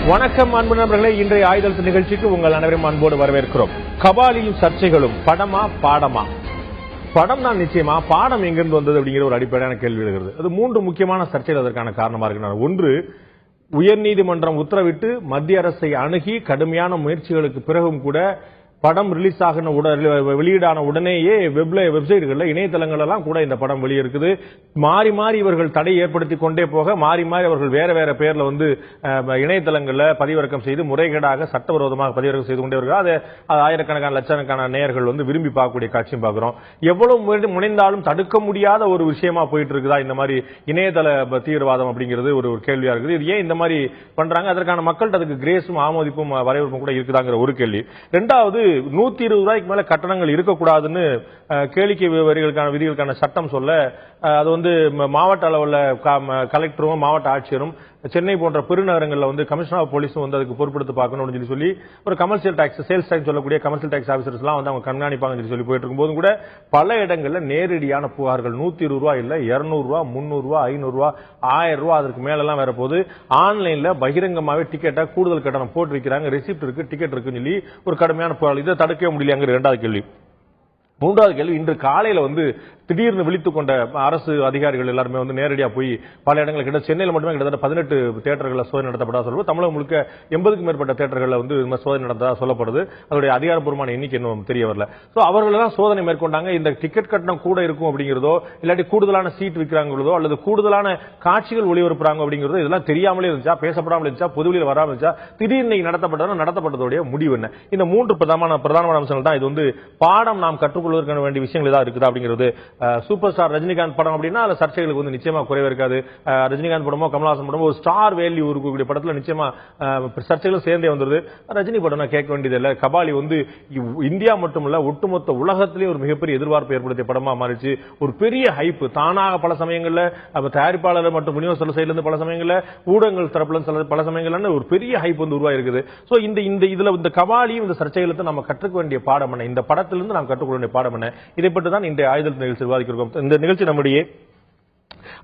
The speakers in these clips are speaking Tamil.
வணக்கம் அன்பு நண்பர்களே, இன்றைய ஆயுதல் நிகழ்ச்சிக்கு உங்கள் அனைவரும் அன்போடு வரவேற்கிறோம். கபாலியும் சர்ச்சைகளும் படமா பாடமா? படம் தான் நிச்சயமா, பாடம் எங்கிருந்து வந்தது அப்படிங்கிற ஒரு அடிப்படையான கேள்வி எழுகிறது. அது மூன்று முக்கியமான சர்ச்சைகள் அதற்கான காரணமாக இருக்கின்றன. ஒன்று, உயர்நீதிமன்றம் உத்தரவிட்டு மத்திய அரசை அணுகி கடுமையான முயற்சிகளுக்கு பிறகும் கூட படம் ரிலீஸ் ஆகின வெளியீடான உடனேயே வெப்சைட்டுகள்ல இணையதளங்கள் எல்லாம் கூட இந்த படம் வெளியிருக்குது. மாறி மாறி இவர்கள் தடை ஏற்படுத்தி கொண்டே போக மாறி மாறி அவர்கள் வேற வேற பேர்ல இணையதளங்கள்ல பதிவிறக்கம் செய்து முறைகேடாக சட்டவிரோதமாக பதிவிறக்கம் செய்து கொண்டே வருகிறார். அது ஆயிரக்கணக்கான லட்சக்கணக்கான நேயர்கள் விரும்பி பார்க்கக்கூடிய காட்சியும் பார்க்கிறோம். எவ்வளவு முனைந்தாலும் தடுக்க முடியாத ஒரு விஷயமா போயிட்டு இருக்குதா இந்த மாதிரி இணையதள தீவிரவாதம் அப்படிங்கிறது ஒரு கேள்வியா இருக்குது. இது ஏன் இந்த மாதிரி பண்றாங்க? அதற்கான மக்கள்கிட்ட அதுக்கு கிரேஸும் ஆமோதிப்பும் வரவேற்பும் கூட இருக்குதாங்கிற ஒரு கேள்வி. இரண்டாவது, 120 ரூபாய்க்கு மேல கட்டணங்கள் இருக்கக்கூடாதுன்னு கேளிக்கை வரிகளுக்கான விதிகளுக்கான சட்டம் சொல்ல, அது மாவட்ட அளவில் கலெக்டரும் மாவட்ட ஆட்சியரும் சென்னை போன்ற பெருநகரங்களில் கமிஷனர் ஆஃப் போலீஸும் அதுக்கு பொறுப்பெடுத்து பார்க்கணும்னு சொல்லி ஒரு கமர்ஷியல் டாக்ஸ், சேல்ஸ் டாக்ஸ் சொல்லக்கூடிய கமர்ஷியல் டாக்ஸ் ஆபீசர்ஸ் எல்லாம் அவங்க கண்காணிப்பாங்கன்னு சொல்லி போயிட்டு இருக்கும்போது கூட பல இடங்கள்ல நேரடியான புகார்கள் 120 ரூபாய் இல்ல 200 ரூபாய், 300 ரூபாய், 500 ரூபாய், 1000 ரூபாய் அதற்கு மேலெல்லாம் வேற போது ஆன்லைன்ல பகிரங்கமாவே டிக்கெட்டா கூடுதல் கட்டணம் போட்டு வைக்கிறாங்க. ரெசிப்ட் இருக்கு, டிக்கெட் இருக்குன்னு சொல்லி ஒரு கடுமையான புகார். இதை தடுக்கவே முடியலங்கிற இரண்டாவது கேள்வி. மூன்றாவது கேள்வி, இன்று காலையில திடீர்னு விழித்துக் கொண்ட அரசு அதிகாரிகள் எல்லாருமே நேரடியாக போய் பல இடங்களில் கிட்ட சென்னையில் மட்டுமே கிட்டத்தட்ட 18 தியேட்டர்கள் சோதனை நடத்தப்பட்டதா சொல்லுவோம். தமிழகம் முழுக்க 80க்கும் மேற்பட்ட தியேட்டர்களில் சோதனை நடந்ததா சொல்லப்படுது. அதோடைய அதிகாரப்பூர்வமான எண்ணிக்கை இன்னும் தெரிய வரல. அவர்கள் எல்லாம் சோதனை மேற்கொண்டாங்க. இந்த டிக்கெட் கட்டணம் கூட இருக்கும் அப்படிங்கிறதோ, இல்லாட்டி கூடுதலான சீட் விற்கிறாங்களோ அல்லது கூடுதலான காட்சிகள் ஒளிபரப்புறாங்க அப்படிங்கிறதோ இதெல்லாம் தெரியாமலே இருந்துச்சா, பேசப்படாமல் இருந்துச்சா, பொதுவெளியில் வராமல் இருந்துச்சா, திடீர்னு நடத்தப்பட்டதோடைய முடிவு என்ன? இந்த மூன்று பிரதானமான அம்சங்கள் தான். இது பாடம் நாம் கற்றுக்கொள்வதற்கான வேண்டிய விஷயங்கள் ஏதாவது இருக்குதா அப்படிங்கிறது. சூப்பர் ஸ்டார் ரஜினிகாந்த் படம் அப்படின்னா அது சர்ச்சைகளுக்கு நிச்சயமா குறைவே இருக்காது. ரஜினிகாந்த் படமோ கமல்ஹாசன் படமோ ஒரு ஸ்டார் வேல்யூ இருக்கக்கூடிய படத்துல நிச்சயமா சர்ச்சைகளும் சேர்ந்தே வந்துருது. ரஜினி படம் கேட்க வேண்டியது இல்லை. கபாலி இந்தியா மட்டுமல்ல ஒட்டுமொத்த உலகத்திலேயே ஒரு மிகப்பெரிய எதிர்பார்ப்பு ஏற்படுத்திய படமா மாறிச்சு. ஒரு பெரிய ஹைப் தானாக பல சமயங்கள்ல தயாரிப்பாளர் மற்றும் விநியோகஸ்தர் சைடுல இருந்து பல சமயங்கள்ல ஊடகங்கள் தரப்புல பல சமயங்கள்ல ஒரு பெரிய ஹைப் உருவாயிருக்குது. இந்த கபாலியும் இந்த சர்ச்சைகளுக்கு நம்ம கற்றுக்க வேண்டிய பாடம் என்ன, இந்த படத்திலிருந்து நாம் கற்றுக்கொள்ள வேண்டிய பாடம் என்ன, இதை பற்றி தான் இந்த ஆயுதல் நிகழ்ச்சி விவாதிக்கிறோம். இந்த நிகழ்ச்சி நம்முடைய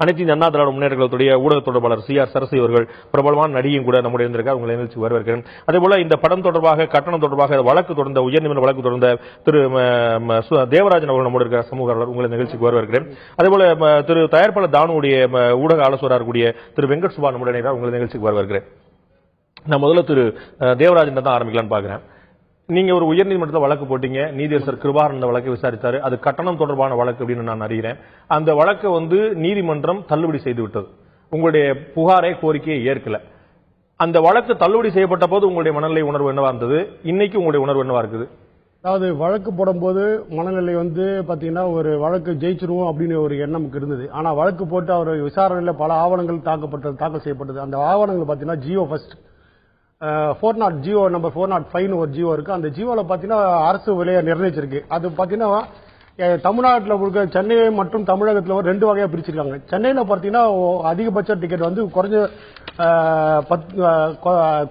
அனைத்து இந்திய அண்ணா திராவிட முன்னேற்ற கழகத்துடைய ஊடக தொடர்பாளர் CR சரஸ்வதி அவர்கள், பிரபலமான நடிகையும் கூட நம்முடைய இருந்திருக்கார். உங்களை நிகழ்ச்சி வரவேற்கிறேன். அதேபோல இந்த படம் தொடர்பாக கட்டணம் தொடர்பாக வழக்கு தொடர்ந்த உயர்நீதிமன்ற வழக்கு தொடர்ந்த திரு தேவராஜன் அவர்கள் நம்முடைய இருக்கிற சமூக ஆர்வலர், உங்களை நிகழ்ச்சிக்கு வரவேற்கிறேன். அதேபோல திரு தயாரிப்பாளர் தானுடைய ஊடக ஆலோசகராக இருக்கக்கூடிய திரு வெங்கட் சுபா நம்முடைய உங்களை நிகழ்ச்சிக்கு வரவேற்கிறேன். நான் முதல்ல திரு தேவராஜன் தான் ஆரம்பிக்கலான்னு பாக்குறேன். நீங்க ஒரு உயர்நீதிமன்றத்தில் வழக்கு போட்டீங்க. நீதியரசர் கிருபாரன் அந்த வழக்கை விசாரித்தாரு. அது கட்டணம் தொடர்பான வழக்கு அப்படின்னு நான் அறிகிறேன். அந்த வழக்கை நீதிமன்றம் தள்ளுபடி செய்து விட்டது. உங்களுடைய புகாரை, கோரிக்கையை ஏற்கல. அந்த வழக்கு தள்ளுபடி செய்யப்பட்ட போது உங்களுடைய மனநிலை உணர்வு என்னவா இருந்தது? இன்னைக்கு உங்களுடைய உணர்வு என்னவா இருக்குது? அதாவது வழக்கு போடும்போது மனநிலை பாத்தீங்கன்னா ஒரு வழக்கு ஜெயிச்சிருவோம் அப்படின்னு ஒரு எண்ணம் இருந்தது. ஆனா வழக்கு போட்டு அவர் விசாரணையில் பல ஆவணங்கள் தாக்கல் செய்யப்பட்டது. அந்த ஆவணங்கள் பாத்தீங்கன்னா ஜியோ ஃபர்ஸ்ட் 400 ஜியோ நம்பர் 405 ஒரு ஜியோ இருக்கு. அந்த ஜியோல பாத்தீங்கன்னா அரசு விலையை நிர்ணயிச்சிருக்கு. அது பாத்தீங்கன்னா தமிழ்நாட்டில் இருக்க சென்னை மற்றும் தமிழகத்தில் ரெண்டு வகையா பிரிச்சிருக்காங்க. சென்னையில பாத்தீங்கன்னா அதிகபட்ச டிக்கெட்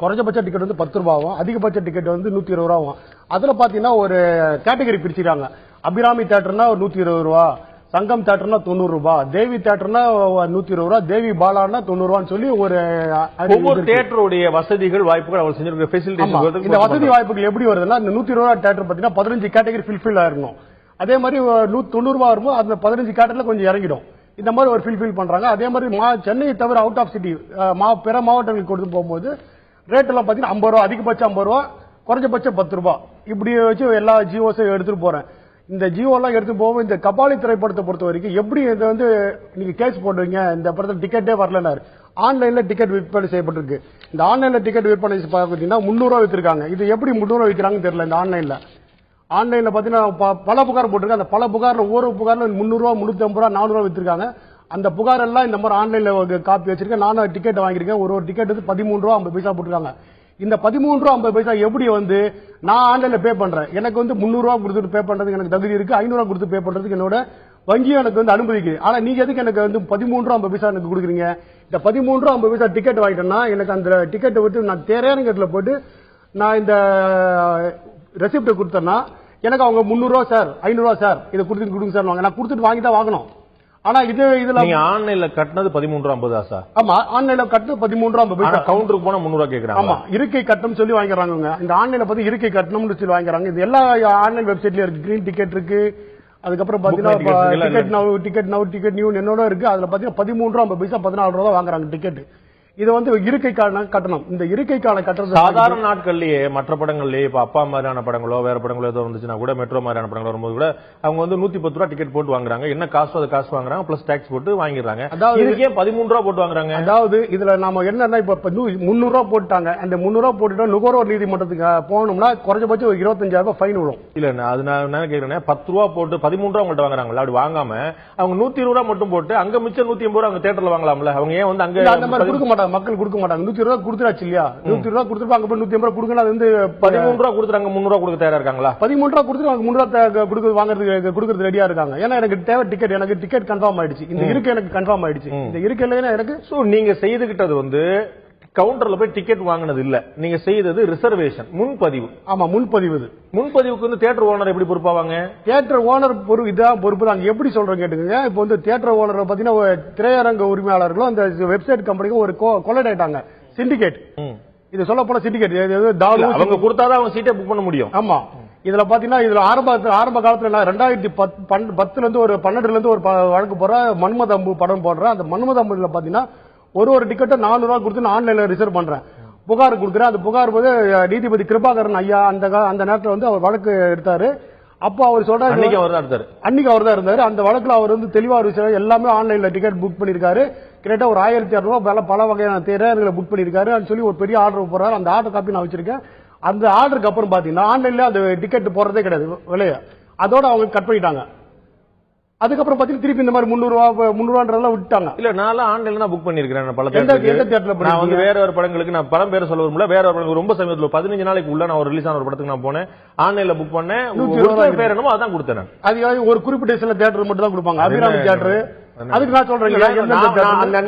குறைஞ்சபட்ச டிக்கெட் 10 ரூபாயும், அதிகபட்ச டிக்கெட் 120 ரூபாயும். அதுல பாத்தீங்கன்னா ஒரு கேட்டகரி பிரிச்சிருக்காங்க. அபிராமி தியேட்டர்னா 120 ரூபா, சங்கம் தியேட்டர்னா 90 ரூபாய், தேவி தியேட்டர்னா 120 ரூபாய், தேவி பாலானா 90 ரூபான்னு சொல்லி ஒவ்வொரு தியேட்டருடைய வசதிகள் வாய்ப்புகள் அவர் செஞ்சிருக்க ஃபெசிலிட்டி. இந்த வசதி வாய்ப்புகள் எப்படி வருதுன்னா, இந்த 120 ரூபாய் தியேட்டர் பாத்தீங்கன்னா 15 கேட்டகரி ஃபில்ஃபில் ஆயிருக்கும். அதே மாதிரி 90 ரூபாய் வரும்போது அந்த 15 கேட்டகரில கொஞ்சம் இறங்கிடும். இந்த மாதிரி ஒரு ஃபில்ஃபில் பண்றாங்க. அதே மாதிரி சென்னையை தவிர அவுட் ஆஃப் சிட்டி பிற மாவட்டங்களுக்கு கொடுத்து போகும்போது ரேட் எல்லாம் பாத்தீங்கன்னா 50 ரூபாய், அதிகபட்சம் 50 ரூபாய், குறைஞ்சபட்சம் 10 ரூபாய். இப்படி வச்சு எல்லா ஜியோஸையும் எடுத்துட்டு போறேன். இந்த ஜியோ எல்லாம் எடுத்து போவோம். இந்த கபாலி திரைப்படத்தை பொறுத்த வரைக்கும் எப்படி இதை நீங்க கேஸ் போடுவீங்க, இந்த படத்தில் டிக்கெட்டே வரலனாரு. ஆன்லைன்ல டிக்கெட் விற்பனை செய்யப்பட்டிருக்கு. இந்த ஆன்லைன்ல டிக்கெட் விற்பனை பார்த்தீங்கன்னா 300 ரூபாய் வித்திருக்காங்க. இது எப்படி 300 ரூபாய் விற்கிறாங்கன்னு தெரியல. இந்த ஆன்லைன்ல பாத்தீங்கன்னா பல புகார் போட்டிருக்கு. அந்த பல புகார்ல ஒவ்வொரு புகார்ல 300 ரூபாய், 350 ரூபாய், 400 ரூபாய் வித்திருக்காங்க. அந்த புகார் எல்லாம் இந்த மாதிரி ஆன்லைன்ல காப்பி வச்சிருக்கேன். நானும் டிக்கெட் வாங்கியிருக்கேன். ஒரு டிக்கெட் 13 ரூபாய் 50 பைசா போட்டிருக்காங்க. இந்த 13 ரூபாய் 50 பைசா எப்படி நான் ஆன்லைன்ல பே பண்றேன். எனக்கு 300 ரூபாய் கொடுத்துட்டு பே பண்றதுக்கு எனக்கு தகுதி இருக்கு. 500 ரூபாய் கொடுத்து பே பண்றதுக்கு என்னோட வங்கியும் எனக்கு அனுமதிக்குது. ஆனா நீங்க எதுக்கு எனக்கு 13 ரூபாய் 50 பைசா எனக்கு கொடுக்குறீங்க? இந்த 13 ரூபாய் 50 பைசா டிக்கெட் வாங்கிட்டேன்னா எனக்கு அந்த டிக்கெட்டை விட்டு நான் தேரையான இடத்துல போட்டு நான் இந்த ரெசிப்ட் கொடுத்தேன்னா எனக்கு அவங்க 300 ரூபாய் சார், 500 ரூபாய் சார், இதை கொடுங்க சார். நான் கொடுத்துட்டு வாங்கி தான் வாங்கணும். ஆனா இதுல நீங்க ஆன்லைன்ல கட்டினது 13.50 ஆசா? ஆமா, ஆன்லைன்ல கட்டணம் 13.50. கவுண்டருக்கு போனா 300 கேக்குறாங்க. ஆமா, இருக்கை கட்டணம் சொல்லி வாங்குறாங்க. இந்த ஆன்லைன்ல பார்த்து இருக்கை கட்டணம்னு சொல்லி வாங்குறாங்க. இது எல்லா ஆன்லைன் வெப்சைட்லயும் இருக்கு. கிரீன் டிக்கெட் இருக்கு, அதுக்கப்புறம் பாத்தீங்கன்னா டிக்கெட் நியூ என்னோட இருக்கு. அதுல பாத்தீங்கன்னா 13.50 14 ரூபா வாங்குறாங்க டிக்கெட். இது வந்து இருக்கைக்கான கட்டணம். இந்த இருக்கைக்கான கட்டணம் சாதாரண நாட்கள்லயே மற்ற படங்கள்லயே இப்ப அப்பா மாதிரியான படங்களோ வேற படங்களோ ஏதோ வந்துச்சுன்னா கூட மெட்ரோ மாதிரியான படங்கள் வரும்போது கூட அவங்க வந்து 110 ரூபா டிக்கெட் போட்டு வாங்குறாங்க. என்ன காசோ அது காசு வாங்குறாங்க, பிளஸ் டாக்ஸ் போட்டு வாங்கிடுறாங்க. இதுக்கே 13 ரூபா போட்டு வாங்குறாங்க. அதாவது இதுல நாம என்னன்னா இப்ப 300 ரூபா போட்டாங்க. அந்த 300 ரூபா போட்டுட்டா நுகர்வோர் நீதிமன்றத்துக்கு போகணும்னா குறைஞ்சபட்சம் 25,000 ரூபாய் ஃபைன் விடும். இல்ல அது நான் என்ன கேக்குறேன், 10 ரூபா போட்டு 13 ரூபா உங்கள்ட்ட வாங்குறாங்க. அப்படி வாங்காம அவங்க 120 ரூபா மட்டும் போட்டு அங்க மிச்சம் 180 ரூபா அவங்க தியேட்டர்ல வாங்கலாம்ல. அவங்க ஏன் வந்து அங்க அந்த மாதிரி கொடுக்க மாட்டாங்க, மக்கள் கொடுக்க மாட்டாங்க. 100 ரூபா கொடுத்துறாச்சு இல்லையா, 100 ரூபா கொடுத்துட்டு அங்க போய் 180 ரூபா கொடுக்கணும். அது வந்து 13 ரூபா கொடுத்துறாங்க, 300 ரூபா கொடுக்க தயாரா இருக்காங்களா? 13 ரூபா கொடுத்துட்டு அவங்க 300 ரூபா வாங்குறதுக்கு ரெடியா இருக்காங்க. ஏன்னா எனக்கு தேவை டிக்கெட், எனக்கு டிக்கெட் கன்ஃபார்ம் ஆயிடுச்சு, இந்த இருக்கை எனக்கு கன்ஃபார்ம் ஆயிடுச்சு. இந்த இருக்கையில எனக்கு நீங்க செய்துகிட்டது வந்து கவுண்டர்ல போய் டிக்கெட் வாங்கினது இல்ல, நீங்க செய்தது ரிசர்வேஷன், முன்பதிவு. ஆமா, முன்பதிவுக்கு வந்து தியேட்டர் ஓனர் எப்படி பொறுப்பாவாங்க? தியேட்டர் ஓனர் இதான் பொறுப்பு. நாங்க எப்படி சொல்றோம் கேட்டுக்கங்க. இப்போ வந்து தியேட்டர் ஓனர் பாத்தீங்கன்னா திரையரங்க உரிமையாளர்களும் அந்த வெப்சைட் கம்பெனிக்கும் ஒரு கொலைட் ஆயிட்டாங்க, சிண்டிகேட். இது சொல்ல போன சிண்டிகேட் அவங்க கொடுத்தாதான் அவங்க சீட்டை புக் பண்ண முடியும். ஆமா, இதுல பாத்தீங்கன்னா இதுல ஆரம்ப காலத்துல 2010 இருந்து ஒரு 12 இருந்து ஒரு வழக்கு போற மன்மத அம்பு படம் போடுறேன். அந்த மன்மத அம்புல பாத்தீங்கன்னா ஒரு டிக்கெட்டை 400 ரூபாய் கொடுத்து நான் ஆன்லைன்ல ரிசர்வ் பண்றேன். புகார் கொடுக்குறேன். அந்த புகார் போது நீதிபதி கிருபாகரன் ஐயா அந்த நேரத்தில் வந்து அவர் வழக்கு எடுத்தாரு. அப்போ அவர் சொல்றாரு, அன்னைக்கு அவர் தான் இருந்தாரு. அந்த வழக்குல அவர் வந்து தெளிவா எல்லாமே ஆன்லைன்ல டிக்கெட் புக் பண்ணிருக்காரு. கிட்டத்தட்ட ஒரு 1,200 ரூபாய் பல வகையான திரையரங்களை புக் பண்ணிருக்காரு சொல்லி ஒரு பெரிய ஆர்டர் போறாரு. அந்த ஆர்டர் காப்பி நான் வச்சிருக்கேன். அந்த ஆர்டருக்கு அப்புறம் பாத்தீங்கன்னா ஆன்லைன்ல அந்த டிக்கெட் போறதே கிடையாது விலைய. அதோட அவங்க கட் பண்ணிட்டாங்க. அதுக்கப்புறம் பாத்தீங்கன்னா திருப்பி இந்த மாதிரி 300 ரூபான்றதெல்லாம் விட்டாங்க. இல்ல நான் ஆன்லைன்ல தான் புக் பண்ணிருக்கேன் பல தியேட்டர்ல. நான் வந்து வேற ஒரு படங்களுக்கு நான் படம் பேர் சொல்ல விரும்பல. வேற ஒரு படங்களுக்கு ரொம்ப சமயத்துல 15 நாளைக்கு உள்ள நான் ஒரு ரிலீஸ் ஆன ஒரு படத்துக்கு நான் போனேன். ஆன்லைன்ல புக் பண்ணேன். 120 ரூபாய் பேர் என்னமோ அதான் கொடுத்தேன். அது ஒரு குறிப்பிட்ட சில தியேட்டர் மட்டும் தான் கொடுப்பாங்க. அபிராமி தியேட்டர். அதுக்கு நான் சொல்றேன்,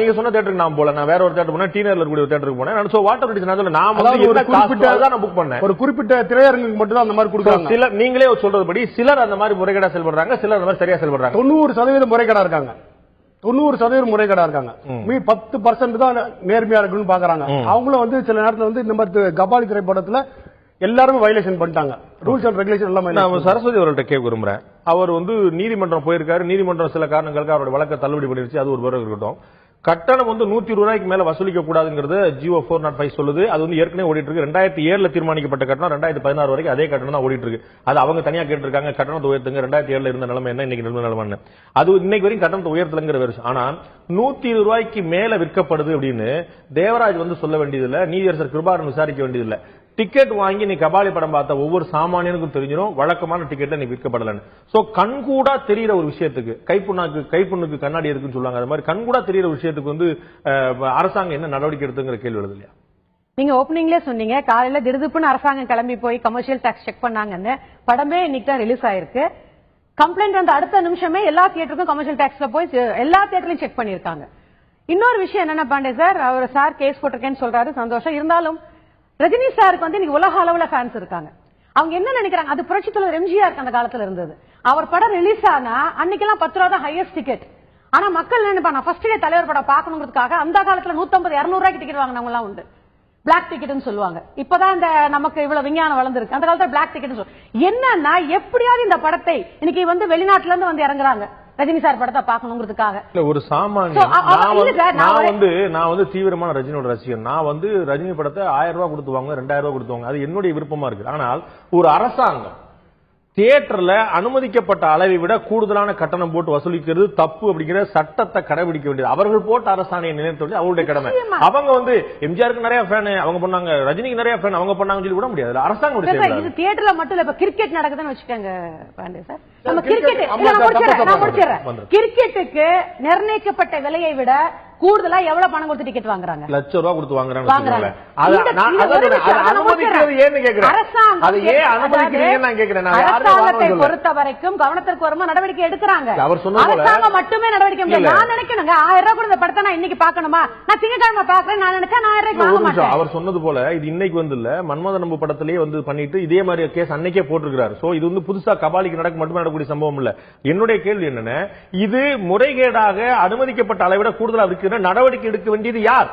நீங்க சொன்ன தியேட்டருக்கு நான் போல, நான் வேற ஒரு தியேட்டர் போனேன், டீனர்ல கூடிய ஒரு தியேட்டருக்கு போனேன். So what ever it is, நான் சொல்றேன் நான் வந்து ஒரு குறிப்பிட்ட நான் புக் பண்ணேன். ஒரு குறிப்பிட்ட திரையரங்குக்கு மட்டும் தான் அந்த மாதிரி கொடுக்குறாங்க. சிலர் நீங்களே சொல்றதுபடி சிலர் அந்த மாதிரி முறைகேடா செயல்படுறாங்க, சிலர் அந்த மாதிரி சரியா செயல்படுறாங்க. 90% முறைகேடா இருக்காங்க. 90% முறைகேடா இருக்காங்க. 10% தான் நேர்மையா இருக்குன்னு பாக்குறாங்க. அவங்களும் வந்து சில நேரத்துல வந்து இந்த மாதிரி கபாலி திரைப்படத்துல எல்லாருமே வயலேஷன் பண்ணிட்டாங்க. ரூல்ஸ் அண்ட் ரெகுலேஷன் எல்லாமே. நான் சரஸ்வதி அவர்கள்ட்ட கேட்க விரும்புறேன். அவர் வந்து நீதிமன்றம் போயிருக்காரு. நீதிமன்றம் சில காரணங்களுக்கு அவருடைய வழக்கை தள்ளுபடி பண்ணிருச்சு. அது ஒரு பேர் இருக்கட்டும். கட்டணம் வந்து 120 ரூபாய்க்கு மேல வசூலிக்க கூடாதுங்கிறது ஜியோ 405 சொல்லுது. அது வந்து ஏற்கனவே ஓடிட்டு இருக்கு. 2007 தீர்மானிக்கப்பட்ட கட்டணம் 2016 வரைக்கும் அதே கட்டணம் தான் ஓடிட்டு இருக்கு. அது அவங்க தனியா கேட்டு இருக்காங்க, கட்டணத்தை உயர்த்துங்க. 2007 இருந்த நிலைமை என்ன, இன்னைக்கு இருந்த நிலைமை, அது இன்னைக்கு வரைக்கும் கட்டணத்தை உயர்த்தலங்கிற விஷயம். ஆனா 120 ரூபாய்க்கு மேல விற்கப்படுது அப்படின்னு தேவராஜ் வந்து சொல்ல வேண்டியதில்லை, நீதியரசர் கிருபாகரன் விசாரிக்க வேண்டியதில்லை. டிக்கெட் வாங்கி நீ கபாலி படம் பார்த்த ஒவ்வொரு சாமானியனுக்கும் தெரிஞ்சிடும் வழக்கமான டிக்கெட்ல நீ விற்கப்படலன்னு. சோ கண்கூடா தெரிகிற ஒரு விஷயத்துக்கு கைப்புண்ணுக்கு கண்ணாடி இருக்குன்னு சொல்லுவாங்க. அது மாதிரி கண்கூடா தெரிகிற விஷயத்துக்கு வந்து அரசாங்கம் என்ன நடவடிக்கை எடுத்துங்கிற கேள்வி வருது இல்லையா? நீங்க ஓப்பனிங்ல சொன்னீங்க காலையில திடுதுப்புன்னு அரசாங்கம் கிளம்பி போய் கமர்ஷியல் டாக்ஸ் செக் பண்ணாங்கன்னு. படமே இன்னைக்கு தான் ரிலீஸ் ஆயிருக்கு. கம்ப்ளைண்ட் வந்த அடுத்த நிமிஷமே எல்லா தியேட்டருக்கும் கமர்ஷியல் டாக்ஸ்ல போய் எல்லா தியேட்டர்லயும் செக் பண்ணிருக்காங்க. இன்னொரு விஷயம் என்னன்னா பாண்டே சார், அவர் சார் கேஸ் போட்டிருக்கேன்னு சொல்றாரு, சந்தோஷம். இருந்தாலும் ரஜினி சாருக்கு வந்து இன்னைக்கு உலக அளவுல ஃபேன்ஸ் இருக்காங்க. அவங்க என்ன நினைக்கிறாங்க, அது புரட்சி தலைவர் எம்ஜிஆர் அந்த காலத்துல இருந்தது. அவர் படம் ரிலீஸ் ஆனா அன்னைக்கெல்லாம் 10 ரூபா தான் ஹையஸ்ட் டிக்கெட். ஆனா மக்கள் நினைப்பாங்க ஃபர்ஸ்ட் டே தலைவர் படம் பார்க்கணுங்கிறதுக்காக அந்த காலத்துல 150-200 ரூபாய்க்கு டிக்கெட் வாங்கினவங்க எல்லாம் உண்டு. பிளாக் டிக்கெட்னு சொல்லுவாங்க. இப்பதான் இந்த நமக்கு இவ்வளவு விஞ்ஞானம் வளர்ந்துருக்கு. அந்த காலத்துல பிளாக் டிக்கெட் என்னன்னா எப்படியாவது இந்த படத்தை இன்னைக்கு வந்து வெளிநாட்டுல இருந்து வந்து இறங்குறாங்க ரஜினி சார் படத்தை பார்க்கணுங்கிறதுக்காக. ஒரு சாமானிய நான் வந்து தீவிரமான ரஜினியோட ரசிகன். நான் வந்து ரஜினி படத்தை 1000 ரூபாய் கொடுத்து வாங்க, 2000 ரூபாய் கொடுத்து வாங்க, அது என்னுடைய விருப்பமா இருக்கு. ஆனால் ஒரு அரசாங்கம் தியேட்டர்ல அனுமதிக்கப்பட்ட அளவை விட கூடுதலான கட்டணம் போட்டு வசூலிக்கிறது தப்பு அப்படிங்கிற சட்டத்தை கடைபிடிக்க வேண்டியது அவர்கள் போட்ட அரசாணையை நிலைநிறுத்த அவருடைய கடமை. அவங்க வந்து எம்ஜிஆருக்கு நிறைய ஃபேன் அவங்க பண்ணாங்க, ரஜினிக்கு நிறைய ஃபேன் அவங்க பண்ணாங்க சொல்லி விட முடியாது. அரசாங்கம் இது தியேட்டர்ல மட்டும் இல்ல, இப்ப கிரிக்கெட் நடக்குதுன்னு வச்சுக்கோங்க பாண்டே சார். நம்ம கிரிக்கெட்டுக்கு நிர்ணயிக்கப்பட்ட விலையை விட கூடுதலா எவ்வளவு பணம் கொடுத்து டிக்கெட் வாங்குறாங்க? லட்சம் ரூபாய் கொடுத்து வாங்குறாங்க. அரசாங்கத்தை பொறுத்த வரைக்கும் கவனத்திற்கு வருமா நடவடிக்கை எடுக்கிறாங்க. அரசாங்கம் மட்டுமே நடவடிக்கை நான் நினைக்கணுங்க. 1000 ரூபாய் கொடுத்த படத்தை நான் இன்னைக்கு பாக்கணுமா? நான் திங்கட்கிழமை பாக்குறேன் நான் நினைச்சா 1000 ரூபாய் வாங்க மாட்டேன். அவர் சொன்னது போல இது இன்னைக்கு வந்து இல்ல, மன்மத நம்பு படத்திலேயே வந்து பண்ணிட்டு இதே மாதிரி கேஸ் அன்னைக்கே போட்டிருக்கிறார். சோ இது வந்து புதுசா கபாலிக்கு மட்டுமே நடக்கக்கூடிய சம்பவம் இல்ல. என்னுடைய கேள்வி என்னன்னா, இது முறைகேடாக அனுமதிக்கப்பட்ட அளவை விட கூடுதலா இருக்கு, நடவடிக்கை எடுக்க வேண்டியது யார்?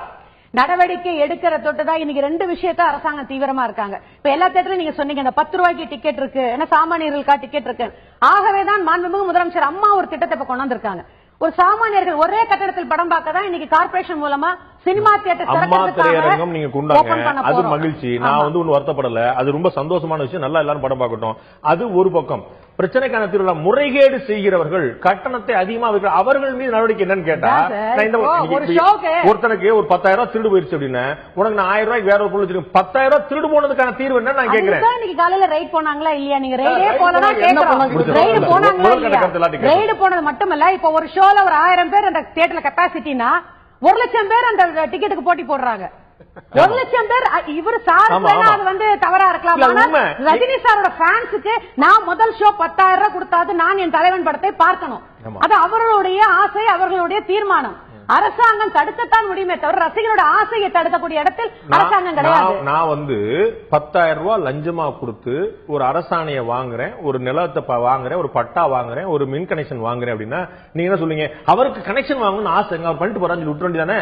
நடவடிக்கை எடுக்கிற தொட்டுதான் இன்னைக்கு 2 விஷயத்த அரசாங்கம் தீவிரமா இருக்காங்க. இப்ப எல்லா தேட்டரும் நீங்க சொன்னீங்க இந்த 10 ரூபாய்க்கு டிக்கெட் இருக்கு, ஏன்னா சாமானியர்களுக்கா டிக்கெட் இருக்கு. ஆகவேதான் மாண்புமிகு முதலமைச்சர் அம்மா ஒரு திட்டத்தை இப்ப கொண்டு வந்திருக்காங்க. ஒரு சாமானியர்கள் ஒரே கட்டடத்தில் படம் பார்க்க தான் இன்னைக்கு கார்ப்பரேஷன் மூலமா சினிமா தியேட்டர் திரையரங்கம் நீங்க கொண்டாங்க. அது மகிழ்ச்சி, நான் வந்து ஒன்னும் வருத்தப்படல. அது ரொம்ப சந்தோஷமான விஷயம், நல்லா எல்லாரும் படம் பார்க்கட்டும். அது ஒரு பக்கம். பிரச்சனைக்கான தீர்வு முறைகேடு செய்கிறவர்கள் கட்டணத்தை அதிகமா அவர்கள் மீது நடவடிக்கை என்னன்னு கேட்டா, ஒருத்தனுக்கு ஒரு 10,000 ரூபாய் திருடு போயிருச்சு அப்படின்னா உனக்கு நான் 1000 ரூபாய்க்கு வேற ஒரு பொருள் 10,000 ரூபாய் திருடு போனதுக்கான தீர்வு என்ன நான் கேட்கிறேன். இன்னைக்கு காலையில ரைட் போனாங்களா இல்லையா? நீங்க ரைடே போனதா ரைடு போனது மட்டுமல்ல, இப்ப ஒரு ஷோல ஒரு 1000 பேர் அந்த தியேட்டர்ல கெப்பாசிட்டினா 1,00,000 பேர் அந்த டிக்கெட்டுக்கு போட்டி போடுறாங்க. 1,00,000 பேர். இவரு சார் அது வந்து தவறா இருக்கலாம். ரஜினி சாரோட ஃபேன்ஸுக்கு நான் முதல் ஷோ 10,000 ரூபாய் கொடுத்தாது நான் என் தலைவன் படத்தை பார்க்கணும். அது அவர்களுடைய ஆசை, அவர்களுடைய தீர்மானம். அரசாங்கம் தடுக்கத்தான் முடியுமே தவிர ரசிகர்களோட ஆசையை தடுக்கக்கூடிய இடத்தில் அரசாங்கம் கிடையாது. நான் வந்து 10,000 ரூபாய் லஞ்சமா கொடுத்து ஒரு அரசாணையை வாங்குறேன், ஒரு நிலத்தை வாங்குறேன், ஒரு பட்டா வாங்குறேன், ஒரு மின் கனெக்ஷன் வாங்குறேன் அப்படின்னா நீங்க என்ன சொல்லுங்க? அவருக்கு கனெக்ஷன் வாங்கணும்னு ஆசை, அவர் பண்ணிட்டு போறான்னு விட்டு வேண்டியதானே?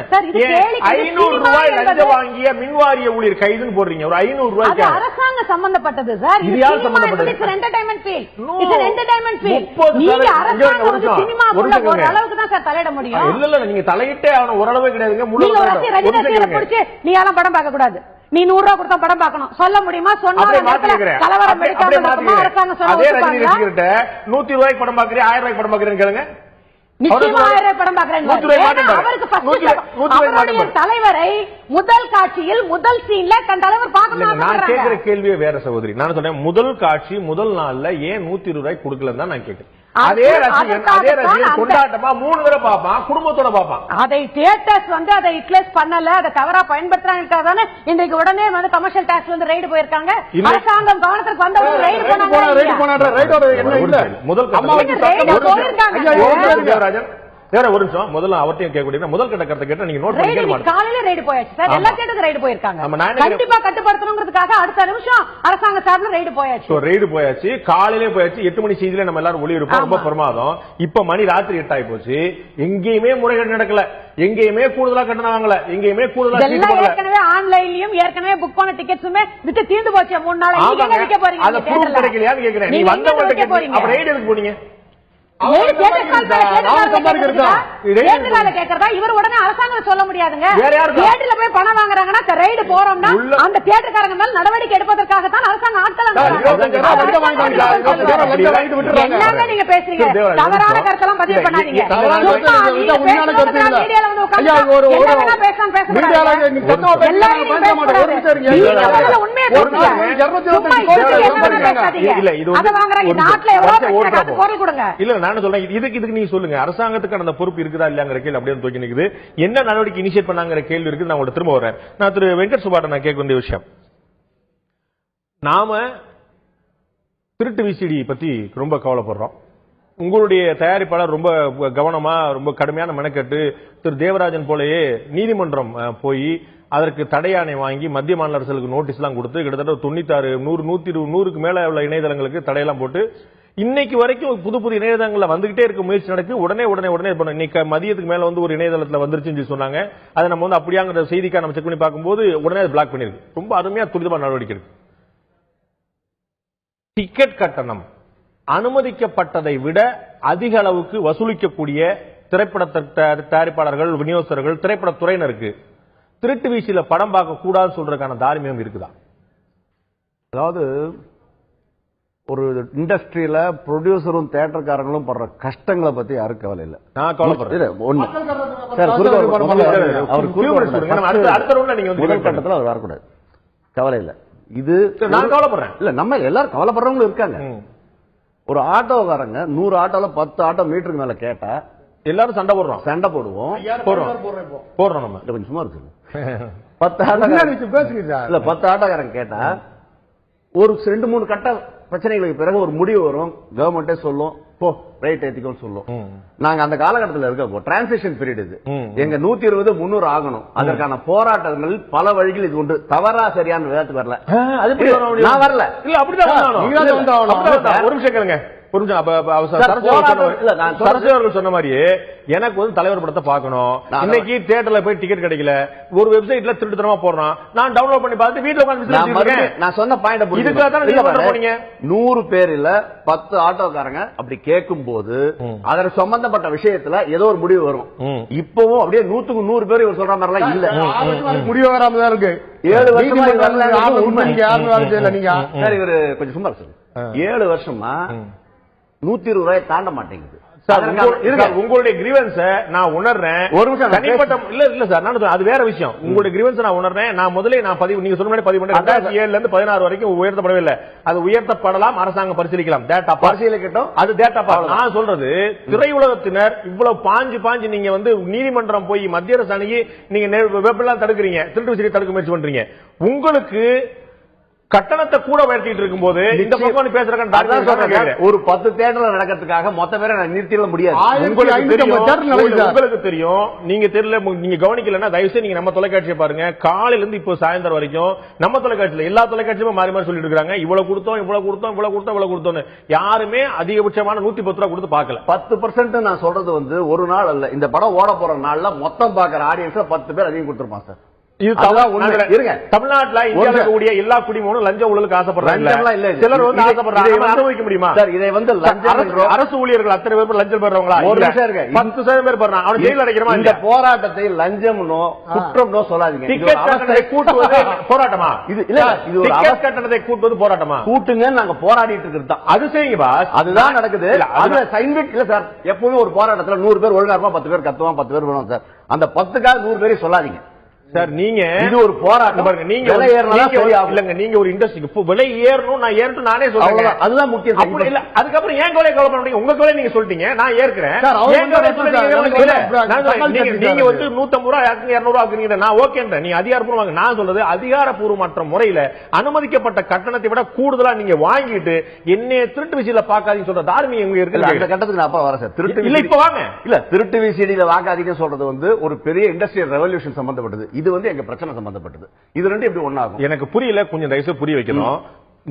500 ரூபாய் லஞ்சம் வாங்கிய மின்வாரிய ஊழியர் கைதுன்னு போடுறீங்க. ஒரு 500 ரூபாய்க்கு அரசாங்கம் சம்பந்தப்பட்டது சார். இது யார் சம்பந்தப்பட்டது? Entertainment field, entertainment field. நீங்க அரசாங்கம் சினிமா ஒரு அளவுக்கு தான் சார் தலையிட முடியும். இல்ல இல்ல, நீங்க தலையிட்டே அவன ஓரளவே கிடையாதுங்க. நீ எல்லாம் படம் பார்க்க கூடாது, நீ 100 ரூபாய் கொடுத்தா படம் பார்க்கணும் சொல்ல முடியுமா? சொன்னா கலவரம் அரசாங்கம் சொல்ல 100 ரூபாய்க்கு படம் பாக்குறேன், 1000 ரூபாய்க்கு படம் பாக்குறேன்னு கேளுங்க. தலைவரை முதல் காட்சியில் முதல் சீன்ல தன் தலைவர் பார்க்க. நான் கேட்கிற கேள்வியே வேற சகோதரி. நான் சொன்னேன் முதல் காட்சி முதல் நாள்ல ஏன் 120 ரூபாய் கொடுக்கலன்னு தான் நான் கேட்டேன். அதே ரசிகன் கொண்டாட்டமா 3 தடவை பாப்பான், குடும்பத்தோட பாப்பான். அதை தியேட்டர்ஸ் வந்து அதை யூட்டிலைஸ் பண்ணல, அதை தவறா பயன்படுத்துறாங்க. இன்றைக்கு உடனே வந்து கமர்ஷியல் டாக்ஸ் வந்து ரைடு போயிருக்காங்க. அரசாங்கம் கவனத்துக்கு வந்த ரைடு போனாங்க. ஒரு நிமிஷம், முதல்ல அவர்த்தையும் கேட்க முதல் கட்ட கருத்தை கேட்டு நீங்க நோட் பண்ணி காலையில ரைடு போயாச்சு சார். எல்லா தேட்டருக்கு ரைடு போயிருக்காங்க. கண்டிப்பா கட்டுப்படுத்தணுங்கிறதுக்காக அடுத்த நிமிஷம் அரசாங்க சார்பில் ரைடு போயாச்சு. ரைடு போயாச்சு, காலையிலே போயாச்சு. 8 மணி செய்தியில நம்ம எல்லாரும் ஒளி இருப்போம், ரொம்ப பிரமாதம். இப்ப மணி ராத்திரி 8 ஆகி போச்சு. எங்கேயுமே முறைகேடு நடக்கல, எங்கேயுமே கூடுதலா கட்டணம் வாங்கல, எங்கேயுமே கூடுதலா ஏற்கனவே ஆன்லைன்லயும் ஏற்கனவே புக் பண்ண டிக்கெட்ஸுமே வித்து தீர்ந்து போச்சு. 3 நாள் விற்க போறீங்க, அதை ப்ரூஃப் கிடைக்கலையான்னு கேக்குறேன். நீ வந்தவங்க அப்ப ரைடு எதுக்கு போனீங்க? இவர் உடனே அரசாங்கம் சொல்ல முடியாதுங்க. தியேட்டர்ல போய் பணம் வாங்குறாங்கன்னா ரைடு போறோம்னா அந்த தியேட்டர்காரங்க மேல நடவடிக்கை எடுப்பதற்காக தான் அரசாங்கம் ஆட்கள். என்னங்க நீங்க பேசுறீங்க? தவறான கருத்தெல்லாம் பதிவு பண்ணாதீங்க. இதுக்கு நீங்க சொல்லுங்க, அரசாங்கத்துக்கு அந்த பொறுப்பு இருக்குதா இல்லையாங்கிற கேள்வி அப்படியே தூக்கி நிக்குது. என்ன நடவடிக்கை இனிஷியேட் பண்ணாங்கிற கேள்வி இருக்கு. நான் உங்க திரும்ப வரேன். நான் திரு வெங்கட் சுபாட்ட நான் கேட்க வேண்டிய விஷயம், நாம திருட்டு விசிடி பத்தி ரொம்ப கவலைப்படுறோம். உங்களுடைய தயாரிப்பாளர் ரொம்ப கவனமா ரொம்ப கடுமையான மெனக்கெட்டு திரு தேவராஜன் போலயே நீதிமன்றம் போய் அதற்கு தடையாணை வாங்கி மத்திய மாநில அரசுகளுக்கு நோட்டீஸ் எல்லாம் கொடுத்து கிட்டத்தட்ட 96 100 100க்கு மேல உள்ள இணையதளங்களுக்கு தடையெல்லாம் போட்டு இன்னைக்கு வரைக்கும் புது புது இணையதளங்கள்ல வந்துகிட்டே இருக்க முயற்சி நடக்கு. உடனே இன்னைக்கு மதியத்துக்கு மேல வந்து ஒரு இணையதளத்துல வந்துருச்சுன்னு சொன்னாங்க. அதை நம்ம வந்து அப்படியாங்கிற செய்திக்காக நம்ம செக் பண்ணி பார்க்கும்போது உடனே அது பிளாக் பண்ணிருக்கு. ரொம்ப அருமையா துரிதமா நடவடிக்கை இருக்கு. டிக்கெட் கட்டணம் அனுமதிக்கப்பட்டதை விட அதிக அளவுக்கு வசூலிக்கக்கூடிய திரைப்பட தயாரிப்பாளர்கள், விநியோகஸ்தர்கள், திரைப்பட துறையினருக்கு திருட்டு வீசில படம் பார்க்க கூடாதுன்னு சொல்றதுக்கான தார்மீகம் இருக்குதா? அதாவது ஒரு இண்டஸ்ட்ரியில ப்ரொடியூசரும் தியேட்டர்காரங்களும் படுற கஷ்டங்களை பத்தி யாரும் கவலை இல்ல. நான் கவலைப்படுறேன். கட்டத்தில் அவர் வரக்கூடாது, கவலை இல்ல. இது நான் கவலைப்படுறேன். இல்ல, நம்ம எல்லாரும் கவலைப்படுறவங்களும் இருக்காங்க. ஒரு ஆட்டோக்காரங்க 100 ஆட்டோல 10 ஆட்டோ மீட்டருக்கு மேல கேட்டா எல்லாரும் சண்டை போடுறோம் போடுறோம் நம்ம கொஞ்சம் சும்மா இருக்கு 10 ஆட்டக்காரங்க பேசுங்க சார். இல்ல 10 ஆட்டக்காரங்க கேட்டா ஒரு 2-3 கட்ட பிரச்சனைகளுக்கு பிறகு ஒரு முடிவு வரும். கவர்மெண்டே சொல்லும் போ ரைட் ஏத்திக்கோன்னு சொல்லும். நாங்க அந்த காலகட்டத்தில் இருக்க டிரான்சிஷன் பீரியட் இது. எங்க 120 300 ஆகணும். அதற்கான போராட்டங்கள் பல வழிகள் இது உண்டு. தவறா சரியான விதத்துக்கு வரல. நான் வரல. இல்ல அப்படிதான் ஒரு நிமிஷம் கேளுங்க. சொன்ன மாதிரியே எனக்கு வந்து தலைவர் படத்தை பார்க்கணும். இன்னைக்கு தியேட்டர்ல போய் டிக்கெட் கிடைக்கல, ஒரு வெப்சைட்ல திருட்டுத்தனமா போடுறான், நான் டவுன்லோட் பண்ணி பார்த்து வீட்டுல உட்கார்ந்து நான் சொன்ன பாயிண்ட் இதுக்காக தான் 100 பேர் இல்ல 10 ஆட்டோக்காரங்க அப்படி கேட்கும் போது அதற்கு சம்பந்தப்பட்ட விஷயத்துல ஏதோ ஒரு முடிவு வரும். இப்பவும் அப்படியே 100க்கு 100 பேர் இவர் சொல்ற மாதிரி எல்லாம் இல்ல. முடிவு வராம தான் இருக்கு. 7 வருஷமா நீங்க இவரு கொஞ்சம் சும்மா இருக்கு. 7 வருஷமா 120 ரூபாய் தாண்ட மாட்டேங்குது. உங்களுடைய கிரீவன்ஸ் நான் உணர்றேன். ஒரு நிமிஷம் தனிப்பட்ட இல்ல சார், நான் அது வேற விஷயம். உங்களுடைய கிரீவன்ஸ் நான் உணர்றேன். நான் முதல்ல நான் பதிவு நீங்க சொன்ன பதிவு பண்ணேன். 2007 இருந்து 16 வரைக்கும் உயர்த்தப்படவே இல்லை. அது உயர்த்தப்படலாம், அரசாங்கம் பரிசீலிக்கலாம். டேட்டா பரிசீலிக்கட்டும், அது டேட்டா பார்க்கலாம். நான் சொல்றது திரையுலகத்தினர் இவ்வளவு பாஞ்சு நீங்க வந்து நீதிமன்றம் போய் மத்திய அரசு அணுகி நீங்க வெப்பெல்லாம் தடுக்கிறீங்க, திருட்டு விசிறி தடுக்க முயற்சி பண்றீங்க. உங்களுக்கு கட்டணத்தை கூட உயர்த்திட்டு இருக்கும் போது இந்த பக்கம் பேசுறாங்க. ஒரு 10 தேட்டர்ல நடக்கிறதுக்காக மொத்த பேரை நிறுத்திட முடியாது. உங்களுக்கு தெரியும், நீங்க தெரியல, நீங்க கவனிக்கலன்னா தயவுசெய்து நீங்க நம்ம தொலைக்காட்சியை பாருங்க. காலையில இருந்து இப்போ சாயந்தரம் வரைக்கும் நம்ம தொலைக்காட்சியில எல்லா தொலைக்காட்சியுமே மாறி மாறி சொல்லிட்டு இருக்காங்க. இவ்வளவு கொடுத்தோம் யாருமே அதிகபட்சமான 110 ரூபாய் கொடுத்து பார்க்கல. 10% நான் சொல்றது வந்து ஒரு நாள் அல்ல. இந்த படம் ஓட போற நாள்ல மொத்தம் பாக்குற ஆடியன்ஸ் 10 பேர் அதிகம் கொடுத்துருப்பான் சார். தமிழ்நாட்டில் இந்தியாவுடைய எல்லா குடிமகனும் லஞ்ச ஊழலுக்கு ஆசைப்படுறாங்க. சிலர் வந்து ஆசைப்படுறாங்க. அனுபவிக்க முடியுமா சார்? இதை வந்து அரசு ஊழியர்கள் அத்தனை பேர் லஞ்சம் பெறவங்களா? 10% பேர் பெறாங்க. அவன் ஜெயில அடைக்கிறமா? இந்த போராட்டத்தை லஞ்சம்னோ குற்றம்னோ சொல்லாதீங்க. டிக்கெட் கட்டணத்தை கூட்டுவது போராட்டமா? இது இல்ல, இது ஒரு டிக்கெட் கட்டணத்தை கூட்டுவது போராட்டமா? கூட்டுங்க, நாங்க போராடிட்டு இருக்கிறது தான். அது செய்யுங்க பாஸ், அதுதான் நடக்குது. அதுல சைன்விட் இல்ல சார். எப்பவுமே ஒரு போராட்டத்துல 100 பேர் ஒழுங்கா இருப்பா, 10 பேர் கத்துவான், 10 பேர் பண்ணுவோம் சார். அந்த 10க்காக 100 பேரை சொல்லாதீங்க சார். நீங்க இது ஒரு போராட்டம் பாருங்க. நீங்க இல்லங்க, நீங்க ஒரு இண்டஸ்ட்ரிக்கு விலை ஏறணும், நான் ஏறணும் நானே சொல்றேன். அதுதான் முக்கியம். அப்படி இல்ல, அதுக்கப்புறம் ஏன் கவலை பண்ணீங்க? உங்க கவலை நீங்க சொல்லிட்டீங்க, நான் ஏற்கிறேன். நீங்க வந்து 150 ரூபாய் ஆக்குங்க, 200 ரூபாய் ஆக்குறீங்க, நான் ஓகேன்றேன். நீங்க அதிகாரப்பூர்வமாக. நான் சொல்றது அதிகாரப்பூர்வமற்ற முறையில அனுமதிக்கப்பட்ட கட்டணத்தை விட கூடுதலா நீங்க வாங்கிட்டு என்னைய திருட்டு விசில பாக்காதீங்க சொல்ற தார்மீகம் எங்க இருக்கு? அந்த கட்டத்துக்கு நான் அப்ப வரேன் சார். திருட்டு இல்ல, இப்ப வாங்க. இல்ல, திருட்டு விசிடியில வாக்காதீங்கன்னு சொல்றது வந்து ஒரு பெரிய இண்டஸ்ட்ரியல் ரெவல்யூஷன் சம்பந்தப்பட்டது. இது வந்து எங்க பிரச்சனை சம்பந்தப்பட்டது. இது ரெண்டு எப்படி ஒண்ணாகும் எனக்கு புரியல. கொஞ்சம் தயவுசெய்து புரிய வைக்கணும்.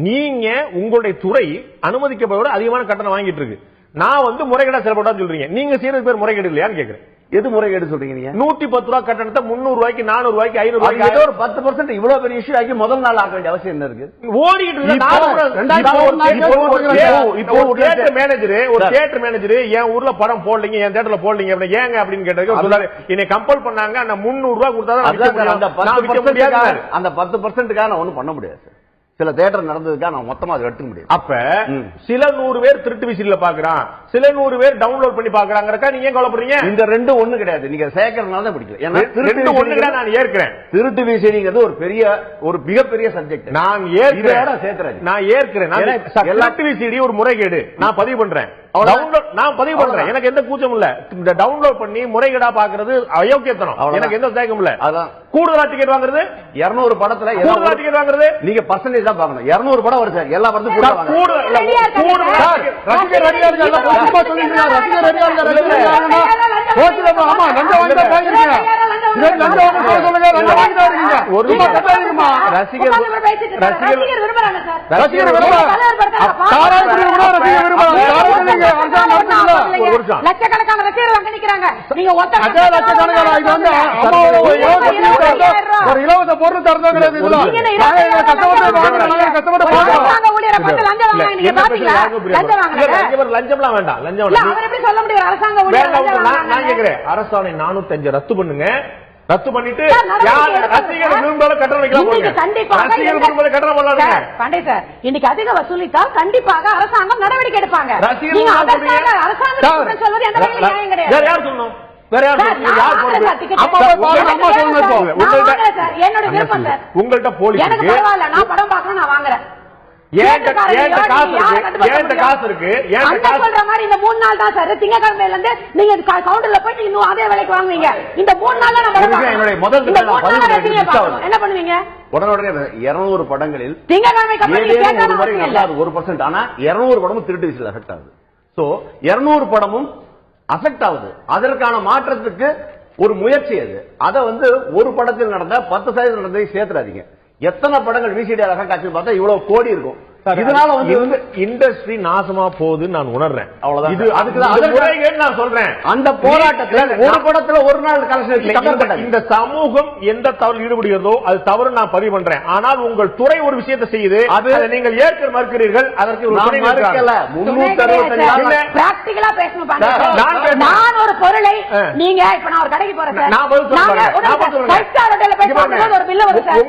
நீங்க உங்களுடைய துறை அனுமதிக்கப்பட அதிகமான கட்டணம் வாங்கிட்டு இருக்கு. நான் வந்து முறைகேடா செயல்படான்னு சொல்றீங்க. நீங்க செய்யறது பேர் முறைகேடு இல்லையான்னு கேக்குறேன். எது முறைகேடு சொல்றீங்க நீங்க? 110 ரூபாய் கட்டணத்தை 300 ரூபாய்க்கு, 400 ரூபாய்க்கு, 500 ரூபாய்க்கு, ஏதோ ஒரு 10% இவ்வளவு பெரிய இஷ்யூ ஆகி முதல் நாள் ஆக வேண்டிய அவசியம் என்ன இருக்கு? ஓடிட்டு இருக்கு. ஒரு தியேட்டர் மேனேஜர் என் ஊர்ல படம் போடலீங்க, என் தியேட்டர்ல போடலீங்க, ஏங்க அப்படின்னு கேட்டதுக்கு என்னை கம்பல் பண்ணாங்க. அந்த 300 ரூபாய் கொடுத்தாதான் அந்த 10%க்காக நான் ஒண்ணும் பண்ண முடியாது. சில தேட்டர் நடந்ததுக்காக நான் மொத்தமா அதை எடுத்துக்க முடியும். அப்ப சில 100 பேர் திருட்டு விசில பாக்குறான், சில 100 பேர் டவுன்லோட் பண்ணி பாக்குறாங்கறக்கா நீங்க ஏன் கவலைப்படுறீங்க? இந்த ரெண்டு ஒண்ணு கிடையாது. நீங்க சேர்க்கறதுனால தான் பிடிக்கல. ஏன்னா திருட்டு ஒண்ணு கிடையாது. நான் ஏற்கிறேன். திருட்டு விசிங்கிறது ஒரு மிகப்பெரிய சப்ஜெக்ட். நான் ஏற்கிறேன். நான் ஏற்கிறேன். திருட்டு விசிடி ஒரு முறைகேடு. நான் பதிவு பண்றேன். நான் பதிவு பண்றேன். எனக்கு எந்த கூச்சம் இல்ல. இந்த டவுன்லோட் பண்ணி முறைகேடா பாக்குறது அயோக்கியத்தனம். எனக்கு எந்த தேக்கம் இல்ல. அதான் கூடுதலா டிக்கெட் வாங்குறது. 200 படத்துல கூடுதலா டிக்கெட் வாங்குறது. நீங்க பர்சன்டேஜ் தான் பார்க்கணும். 200 படம் வருது சார். எல்லா படத்துக்கும் லட்சக்கணக்கான ரசிகர்கள் அங்க நிக்கிறாங்க. நீங்க ஒரு இலவச பொருள் தரணும். லஞ்சம்லாம் வேண்டாம். லஞ்சம் சொல்ல முடியும். அரசாங்க அரசாணை 405 ரத்து பண்ணுங்க. ரத்து பண்ணிட்டு ரசிகர்கள் விரும்பால கட்டணம் வைக்கலாம். இன்னைக்கு அதிக வசூலித்தால் கண்டிப்பாக அரசாங்கம் நடவடிக்கை எடுப்பாங்க. யார் சொல்லணும்? உங்கள்கிட்ட போலீஸ் நான் படம் பார்க்கணும், நான் வாங்குறேன். காசு இருக்கு சொல்ற மாதிரி இந்த 3 நாள் தான் சார். திங்கட்கிழமையில இருந்து நீங்க கவுண்டர்ல போயிட்டு இன்னும் அதே வேலைக்கு வாங்குவீங்க. இந்த 3 நாள் என்னுடைய முதல் என்ன பண்ணுவீங்க? உடனே 200 படங்களில் திங்கட்கிழமை 1%. ஆனா 200 படமும் திருட்டு விசில் அஃபெக்ட் ஆகுது. சோ 200 படமும் அஃபெக்ட் ஆகுது. அதற்கான மாற்றத்துக்கு ஒரு முயற்சி அது. அதை ஒரு படத்தில் நடந்த 10% நடந்ததை சேர்த்துறாதீங்க. எத்தனை படங்கள் விசிடி அஃபெக்ட் ஆச்சு பார்த்தா இவ்வளவு கோடி இருக்கும். இதனால இண்டஸ்ட்ரி நாசமா போகுதுன்னு நான் உணர்றேன். அவ்வளவுதான். இது அதுக்கு நான் சொல்றேன். அந்த போராட்டத்தில் ஒரு படத்துல ஒரு நாள் கலெக்ஷன் இந்த சமூகம் எந்த தவறு ஈடுபடுகிறதோ அது தவறு நான் பதிவு பண்றேன். ஆனால் உங்கள் துறை ஒரு விஷயத்தை செய்யுது, அதை நீங்கள் ஏற்க மறுக்கிறீர்கள். அதற்கு பிராக்டிகலா பேசணும். நான் ஒரு பொருளை நீங்க இப்ப நான் ஒரு கடைக்கு போறேன் ஒரு பில்ல வரும் சார்.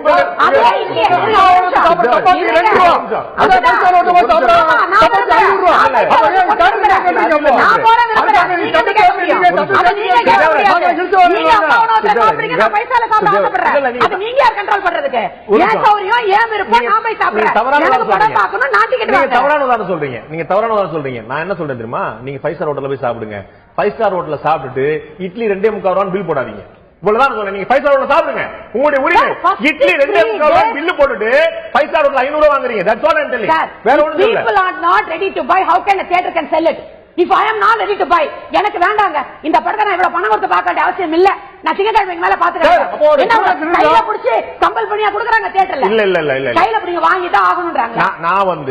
நீங்க தவறானதா சொல்றீங்க. நான் என்ன சொல்றேன் தெரியுமா? நீங்க 5 ஸ்டார் ஹோட்டல்ல போய் சாப்பிடுங்க. 5 ஸ்டார் ஹோட்டல்ல சாப்பிட்டுட்டு இட்லி 2.25 ரூபாய் பில் போடாதீங்க. இவ்வளவுதான் சொல்றேன். நீங்க 5 ஸ்டார் ஹோட்டல்ல சாப்பிடுங்க, உங்களுடைய உரிமை. இட்லி 2.25 ரூபாய் பில் போட்டுட்டு 5 ஸ்டார் ஹோட்டல்ல 500 ரூபாய் வாங்குறீங்க. That's all I'm telling. வேற ஒண்ணும் இல்ல. People are not ready to buy. How can a theater can sell it? If I am not ready to buy, எனக்கு வேண்டாங்க. இந்த படத்தை நான் இவ்வளவு பணம் கொடுத்து பார்க்க வேண்டிய அவசியம் இல்ல. நான் திங்கட்கிழமைக்கு மேல பாத்துக்கிறேன். என்ன கையில புடிச்சு கம்பல் பண்ணியா கொடுக்கறாங்க தியேட்டர்ல? இல்ல இல்ல இல்ல இல்ல. கையில புடிங்க வாங்கி தான் ஆகணும்ன்றாங்க. நான்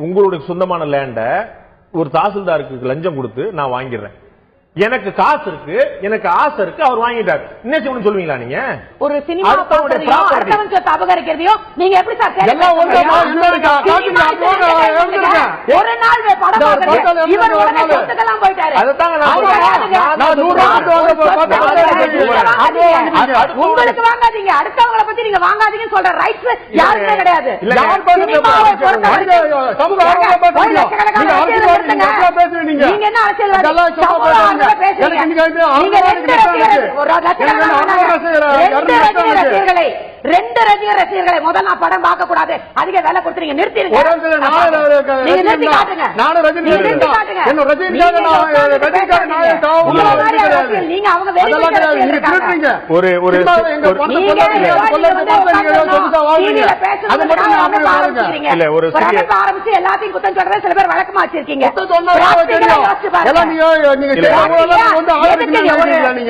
உங்களுடைய சொந்தமான லேண்ட ஒரு தாசில்தாருக்கு லஞ்சம் கொடுத்து நான் வாங்கிடுறேன். எனக்கு காசு இருக்கு, எனக்கு ஆசை இருக்கு, அவர் வாங்கிட்டாரு. என்ன செய்யணும் சொல்லுவீங்களா நீங்க? ஒரு சினிமா அடுத்தவன் சொத்தை அபகரிக்கிறதையும் நீங்க எப்படி சார் ஒரு நாள் படம் இவர் உடனே சொத்துக்கெல்லாம் போயிட்டாரு. உங்களுக்கு வாங்காதீங்க, அடுத்தவங்களை பத்தி நீங்க வாங்காதீங்கன்னு சொல்ற ரைட்ஸ் யாருமே கிடையாது. நீங்க என்ன அரசியல் ரெண்டு ரசிகர்களை முதல் நான் படம் பார்க்க கூடாது, அதிக வேலை கொடுத்து நிறுத்திடுங்க. நீங்க அவங்க ஆரம்பிச்சு எல்லாத்தையும் குத்தம் சொல்றத சில பேர் வழக்கமா வச்சிருக்கீங்க.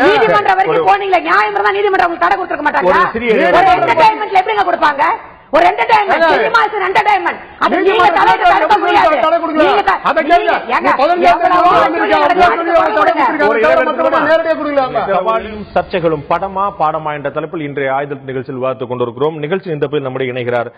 நீதிமன்றம் வரைக்கும் போனீங்களா? நியாயம் இருந்தா நீதிமன்றம் தடை கொடுத்துருக்க மாட்டாங்க. என்டர்டைன்மெண்ட்ல எப்படிங்க கொடுப்பாங்க? ஒரு என்டர்டைன்மெண்ட் சினிமா இஸ் என்டர்டைன்மெண்ட். அது நீங்க தடுக்க முடியாது. கபாலியும் சர்ச்சைகளும் படமா பாடமா என்ற தலைப்பில் இன்றைய ஆயுதல் நிகழ்ச்சியில் விவாதித்துக் கொண்டிருக்கிறோம். நிகழ்ச்சி இந்த பேர் நம்முடைய இணைகிறார்